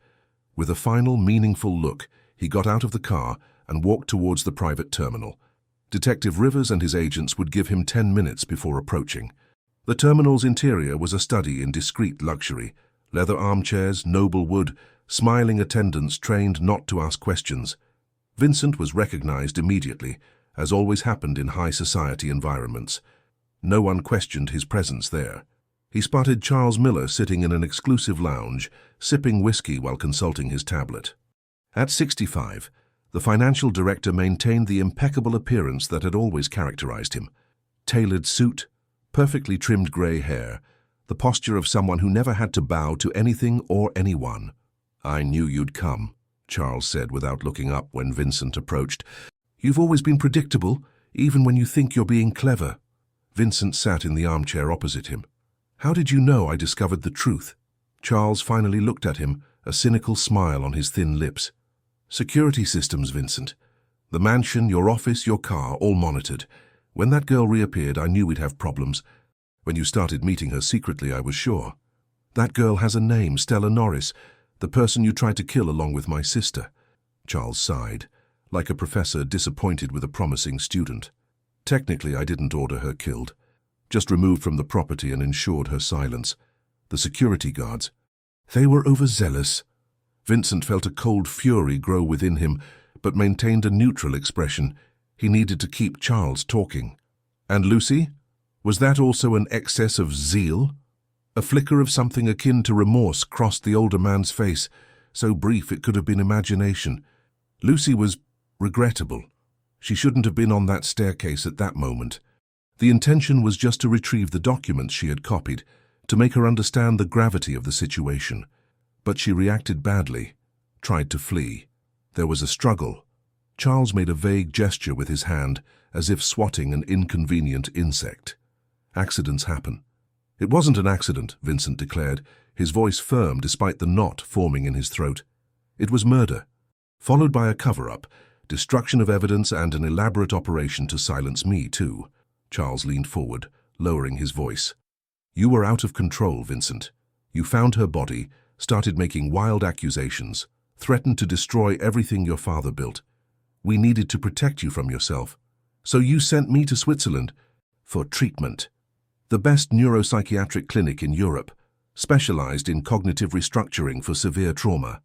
With a final, meaningful look, he got out of the car and walked towards the private terminal. Detective Rivers and his agents would give him 10 minutes before approaching. The terminal's interior was a study in discreet luxury. Leather armchairs, noble wood, smiling attendants trained not to ask questions. Vincent was recognized immediately, as always happened in high society environments. No one questioned his presence there. He spotted Charles Miller sitting in an exclusive lounge, sipping whiskey while consulting his tablet. At 65, the financial director maintained the impeccable appearance that had always characterized him. Tailored suit, perfectly trimmed gray hair, the posture of someone who never had to bow to anything or anyone. "I knew you'd come," Charles said without looking up when Vincent approached. "You've always been predictable, even when you think you're being clever." Vincent sat in the armchair opposite him. "How did you know I discovered the truth?" Charles finally looked at him, a cynical smile on his thin lips. "Security systems, Vincent. The mansion, your office, your car, all monitored. When that girl reappeared, I knew we'd have problems. When you started meeting her secretly, I was sure. That girl has a name, Stella Norris, the person you tried to kill along with my sister." Charles sighed, like a professor disappointed with a promising student. "Technically, I didn't order her killed. Just removed from the property and ensured her silence. The security guards, they were overzealous." Vincent felt a cold fury grow within him, but maintained a neutral expression. He needed to keep Charles talking. "And Lucy? Was that also an excess of zeal?" A flicker of something akin to remorse crossed the older man's face, so brief it could have been imagination. "Lucy was regrettable. She shouldn't have been on that staircase at that moment. The intention was just to retrieve the documents she had copied, to make her understand the gravity of the situation. But she reacted badly, tried to flee. There was a struggle." Charles made a vague gesture with his hand, as if swatting an inconvenient insect. "Accidents happen." "It wasn't an accident," Vincent declared, his voice firm despite the knot forming in his throat. "It was murder, followed by a cover-up, destruction of evidence and an elaborate operation to silence me, too." Charles leaned forward, lowering his voice. "You were out of control, Vincent. You found her body, started making wild accusations, threatened to destroy everything your father built. We needed to protect you from yourself. So you sent me to Switzerland for treatment. The best neuropsychiatric clinic in Europe, specialized in cognitive restructuring for severe trauma.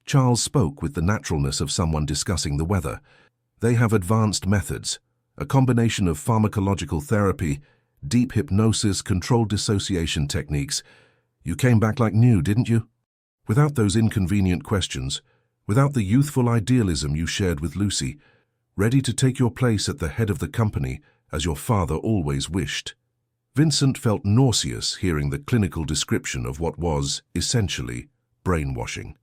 Charles spoke with the naturalness of someone discussing the weather. They have advanced methods, a combination of pharmacological therapy, deep hypnosis, controlled dissociation techniques. You came back like new, didn't you? Without those inconvenient questions, without the youthful idealism you shared with Lucy, ready to take your place at the head of the company as your father always wished. Vincent felt nauseous hearing the clinical description of what was, essentially, brainwashing.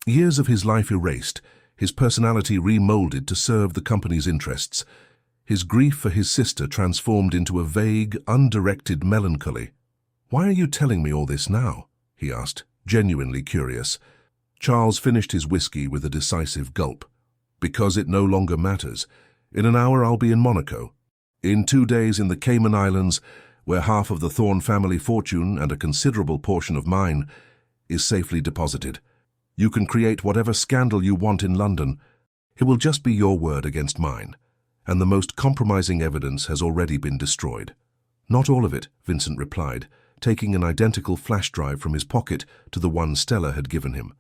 Years of his life erased, his personality remolded to serve the company's interests, his grief for his sister transformed into a vague, undirected melancholy. "Why are you telling me all this now?" he asked, genuinely curious. Charles finished his whiskey with a decisive gulp. "Because it no longer matters. In an hour I'll be in Monaco. In 2 days in the Cayman Islands, where half of the Thorne family fortune and a considerable portion of mine is safely deposited. You can create whatever scandal you want in London. It will just be your word against mine, and the most compromising evidence has already been destroyed." "Not all of it," Vincent replied, taking an identical flash drive from his pocket to the one Stella had given him.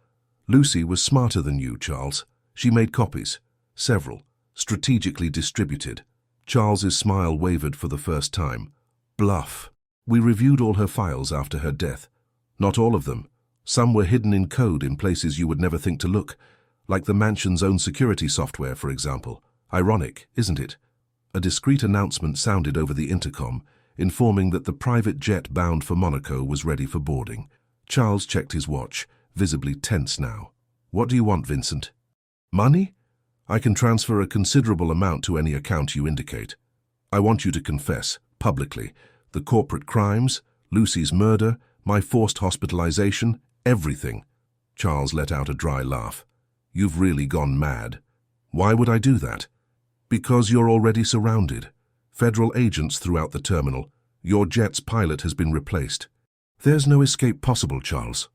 "Lucy was smarter than you, Charles. She made copies, several, strategically distributed." Charles's smile wavered for the first time. "Bluff. We reviewed all her files after her death. Not all of them. Some were hidden in code in places you would never think to look, like the mansion's own security software, for example. Ironic, isn't it?" A discreet announcement sounded over the intercom, informing that the private jet bound for Monaco was ready for boarding. Charles checked his watch, visibly tense now. "What do you want, Vincent?" "Money? I can transfer a considerable amount to any account you indicate. I want you to confess, publicly, the corporate crimes, Lucy's murder, my forced hospitalization, everything." Charles let out a dry laugh. "You've really gone mad." "Why would I do that?" "Because you're already surrounded. Federal agents throughout the terminal. Your jet's pilot has been replaced. There's no escape possible, Charles."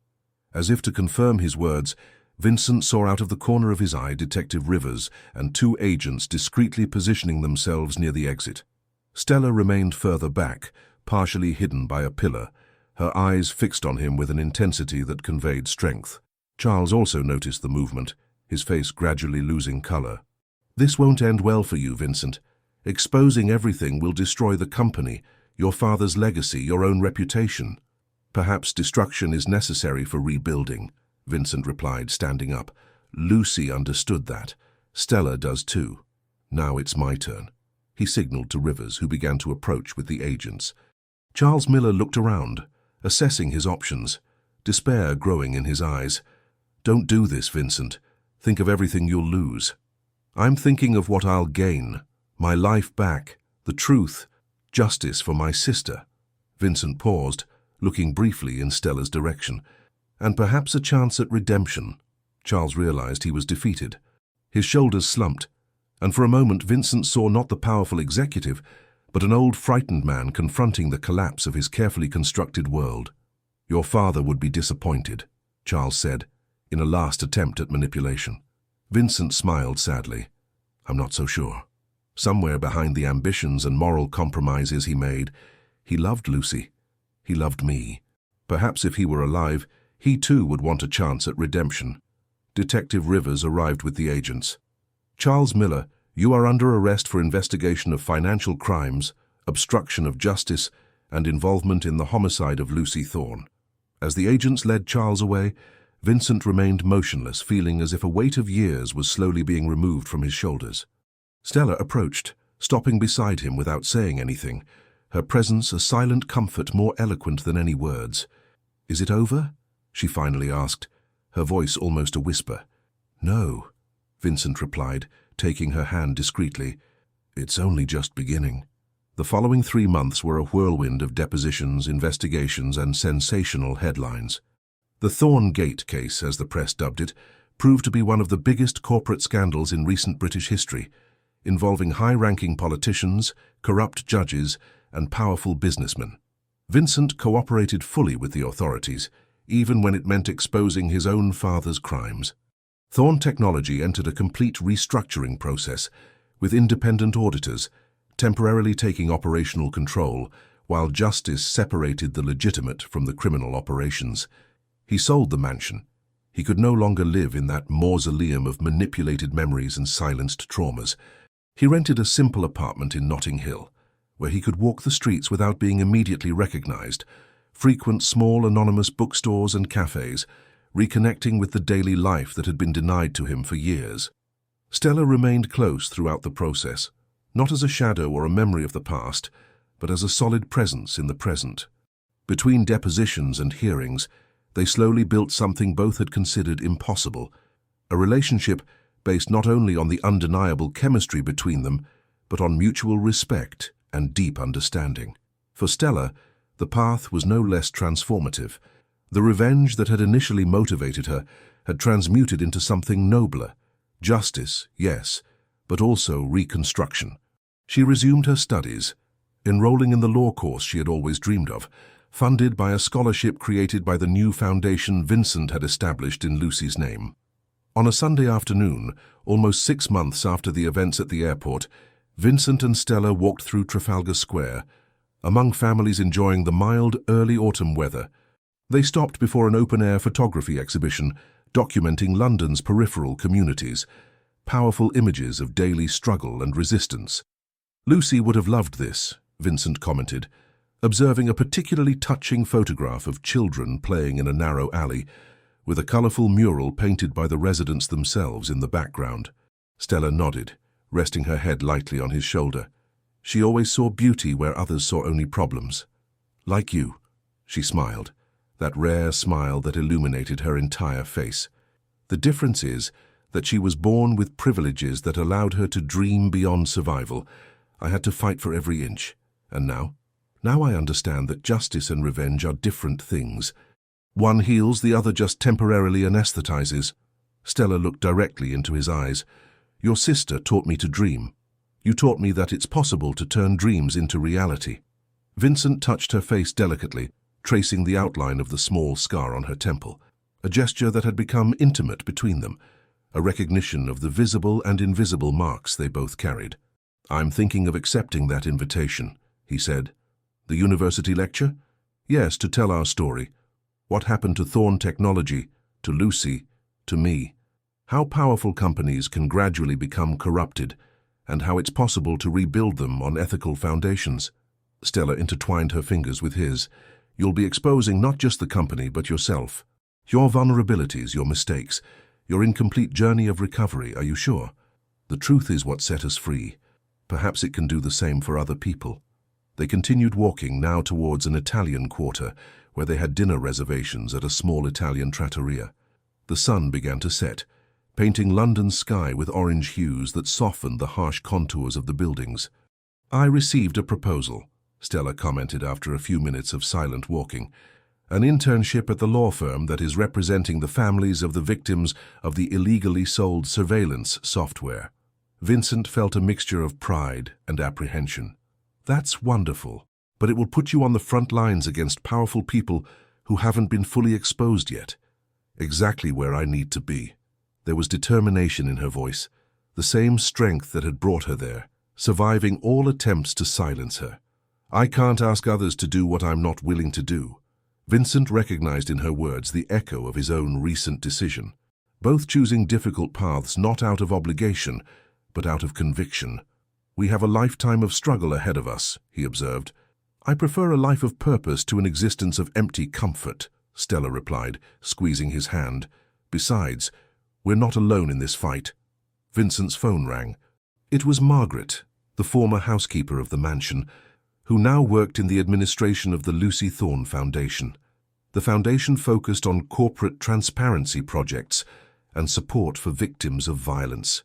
As if to confirm his words, Vincent saw out of the corner of his eye Detective Rivers and 2 agents discreetly positioning themselves near the exit. Stella remained further back, partially hidden by a pillar, her eyes fixed on him with an intensity that conveyed strength. Charles also noticed the movement, his face gradually losing color. "This won't end well for you, Vincent. Exposing everything will destroy the company, your father's legacy, your own reputation." "Perhaps destruction is necessary for rebuilding," Vincent replied, standing up. "Lucy understood that. Stella does too. Now it's my turn." He signaled to Rivers, who began to approach with the agents. Charles Miller looked around, assessing his options, despair growing in his eyes. "Don't do this, Vincent. Think of everything you'll lose." "I'm thinking of what I'll gain. My life back, the truth, justice for my sister." Vincent paused, looking briefly in Stella's direction. "And perhaps a chance at redemption." Charles realized he was defeated. His shoulders slumped, and for a moment Vincent saw not the powerful executive, but an old frightened man confronting the collapse of his carefully constructed world. "Your father would be disappointed," Charles said, in a last attempt at manipulation. Vincent smiled sadly. "I'm not so sure. Somewhere behind the ambitions and moral compromises he made, he loved Lucy. He loved me. Perhaps if he were alive, he too would want a chance at redemption." Detective Rivers arrived with the agents. "Charles Miller, you are under arrest for investigation of financial crimes, obstruction of justice, and involvement in the homicide of Lucy Thorne." As the agents led Charles away, Vincent remained motionless, feeling as if a weight of years was slowly being removed from his shoulders. Stella approached, stopping beside him without saying anything, her presence a silent comfort more eloquent than any words. "Is it over?" she finally asked, her voice almost a whisper. "No," Vincent replied, taking her hand discreetly. "It's only just beginning." The following 3 months were a whirlwind of depositions, investigations, and sensational headlines. The Thorne Gate case, as the press dubbed it, proved to be one of the biggest corporate scandals in recent British history, involving high-ranking politicians, corrupt judges, and powerful businessmen. Vincent cooperated fully with the authorities, even when it meant exposing his own father's crimes. Thorne Technology entered a complete restructuring process, with independent auditors, temporarily taking operational control, while justice separated the legitimate from the criminal operations. He sold the mansion. He could no longer live in that mausoleum of manipulated memories and silenced traumas. He rented a simple apartment in Notting Hill, where he could walk the streets without being immediately recognized, frequent small anonymous bookstores and cafes, reconnecting with the daily life that had been denied to him for years. Stella remained close throughout the process, not as a shadow or a memory of the past, but as a solid presence in the present. Between depositions and hearings, they slowly built something both had considered impossible, a relationship based not only on the undeniable chemistry between them, but on mutual respect and deep understanding. For Stella, the path was no less transformative. The revenge that had initially motivated her had transmuted into something nobler. Justice, yes, but also reconstruction. She resumed her studies, enrolling in the law course she had always dreamed of, funded by a scholarship created by the new foundation Vincent had established in Lucy's name. On a Sunday afternoon, almost 6 months after the events at the airport, Vincent and Stella walked through Trafalgar Square, among families enjoying the mild early autumn weather. They stopped before an open-air photography exhibition documenting London's peripheral communities, powerful images of daily struggle and resistance. Lucy would have loved this, Vincent commented, observing a particularly touching photograph of children playing in a narrow alley, with a colourful mural painted by the residents themselves in the background. Stella nodded, resting her head lightly on his shoulder. She always saw beauty where others saw only problems. Like you, she smiled, that rare smile that illuminated her entire face. The difference is that she was born with privileges that allowed her to dream beyond survival. I had to fight for every inch. And now? Now I understand that justice and revenge are different things. One heals, the other just temporarily anesthetizes. Stella looked directly into his eyes. Your sister taught me to dream. You taught me that it's possible to turn dreams into reality. Vincent touched her face delicately, tracing the outline of the small scar on her temple, a gesture that had become intimate between them, a recognition of the visible and invisible marks they both carried. I'm thinking of accepting that invitation, he said. The university lecture? Yes, to tell our story. What happened to Thorn Technology, to Lucy, to me. How powerful companies can gradually become corrupted, and how it's possible to rebuild them on ethical foundations. Stella intertwined her fingers with his. You'll be exposing not just the company, but yourself. Your vulnerabilities, your mistakes, your incomplete journey of recovery, are you sure? The truth is what set us free. Perhaps it can do the same for other people. They continued walking, now towards an Italian quarter, where they had dinner reservations at a small Italian trattoria. The sun began to set, painting London's sky with orange hues that softened the harsh contours of the buildings. I received a proposal, Stella commented after a few minutes of silent walking. An internship at the law firm that is representing the families of the victims of the illegally sold surveillance software. Vincent felt a mixture of pride and apprehension. That's wonderful, but it will put you on the front lines against powerful people who haven't been fully exposed yet. Exactly where I need to be. There was determination in her voice, the same strength that had brought her there, surviving all attempts to silence her. I can't ask others to do what I'm not willing to do. Vincent recognized in her words the echo of his own recent decision, both choosing difficult paths not out of obligation, but out of conviction. We have a lifetime of struggle ahead of us, he observed. I prefer a life of purpose to an existence of empty comfort, Stella replied, squeezing his hand. Besides, we're not alone in this fight. Vincent's phone rang. It was Margaret, the former housekeeper of the mansion, who now worked in the administration of the Lucy Thorne Foundation. The foundation focused on corporate transparency projects and support for victims of violence.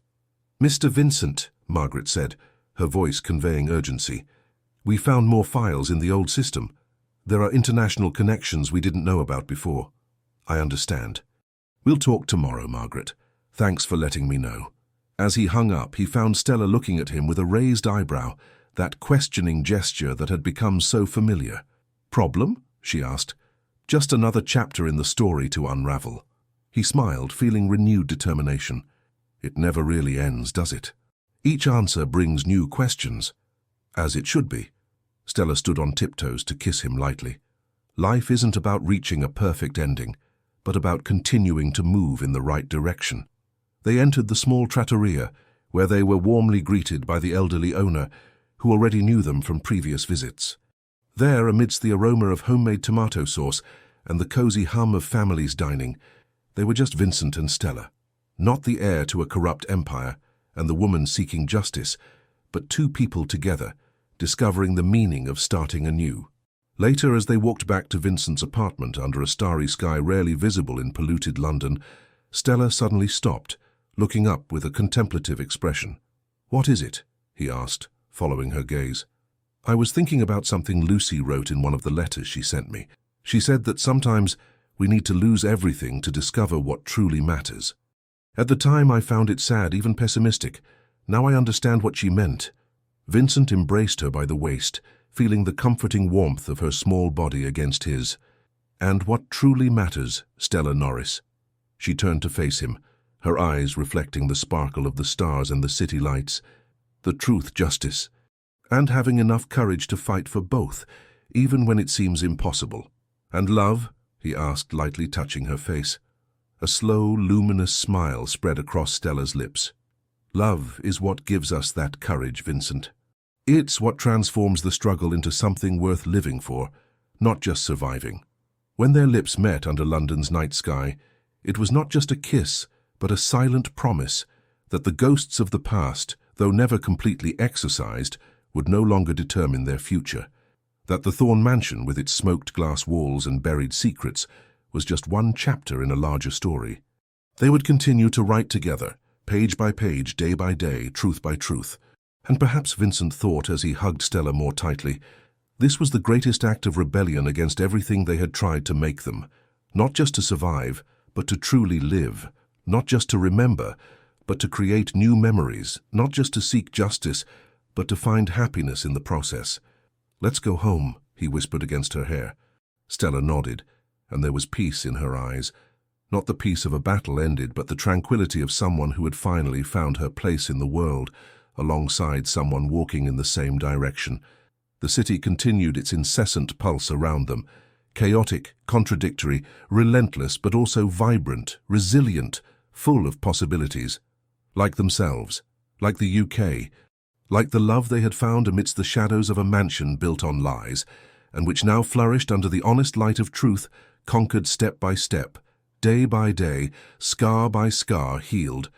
Mr. Vincent, Margaret said, her voice conveying urgency. We found more files in the old system. There are international connections we didn't know about before. I understand. We'll talk tomorrow, Margaret. Thanks for letting me know. As he hung up, he found Stella looking at him with a raised eyebrow, that questioning gesture that had become so familiar. Problem? She asked. Just another chapter in the story to unravel. He smiled, feeling renewed determination. It never really ends, does it? Each answer brings new questions. As it should be. Stella stood on tiptoes to kiss him lightly. Life isn't about reaching a perfect ending, but about continuing to move in the right direction. They entered the small trattoria, where they were warmly greeted by the elderly owner, who already knew them from previous visits. There, amidst the aroma of homemade tomato sauce and the cozy hum of families dining, they were just Vincent and Stella, not the heir to a corrupt empire and the woman seeking justice, but two people together, discovering the meaning of starting anew. Later, as they walked back to Vincent's apartment under a starry sky rarely visible in polluted London, Stella suddenly stopped, looking up with a contemplative expression. "What is it?" he asked, following her gaze. "I was thinking about something Lucy wrote in one of the letters she sent me. She said that sometimes we need to lose everything to discover what truly matters. At the time I found it sad, even pessimistic. Now I understand what she meant." Vincent embraced her by the waist, feeling the comforting warmth of her small body against his. "And what truly matters, Stella Norris?" She turned to face him, her eyes reflecting the sparkle of the stars and the city lights. "The truth, justice, and having enough courage to fight for both, even when it seems impossible." "And love?" he asked, lightly touching her face. A slow, luminous smile spread across Stella's lips. "Love is what gives us that courage, Vincent. It's what transforms the struggle into something worth living for, not just surviving." When their lips met under London's night sky, it was not just a kiss, but a silent promise that the ghosts of the past, though never completely exorcised, would no longer determine their future. That the Thorn Mansion, with its smoked glass walls and buried secrets, was just one chapter in a larger story. They would continue to write together, page by page, day by day, truth by truth. And perhaps Vincent thought as he hugged Stella more tightly, this was the greatest act of rebellion against everything they had tried to make them, not just to survive, but to truly live, not just to remember, but to create new memories, not just to seek justice, but to find happiness in the process. "Let's go home," he whispered against her hair. Stella nodded, and there was peace in her eyes. Not the peace of a battle ended, but the tranquility of someone who had finally found her place in the world, alongside someone walking in the same direction. The city continued its incessant pulse around them, chaotic, contradictory, relentless, but also vibrant, resilient, full of possibilities. Like themselves, like the UK, like the love they had found amidst the shadows of a mansion built on lies, and which now flourished under the honest light of truth, conquered step by step, day by day, scar by scar healed,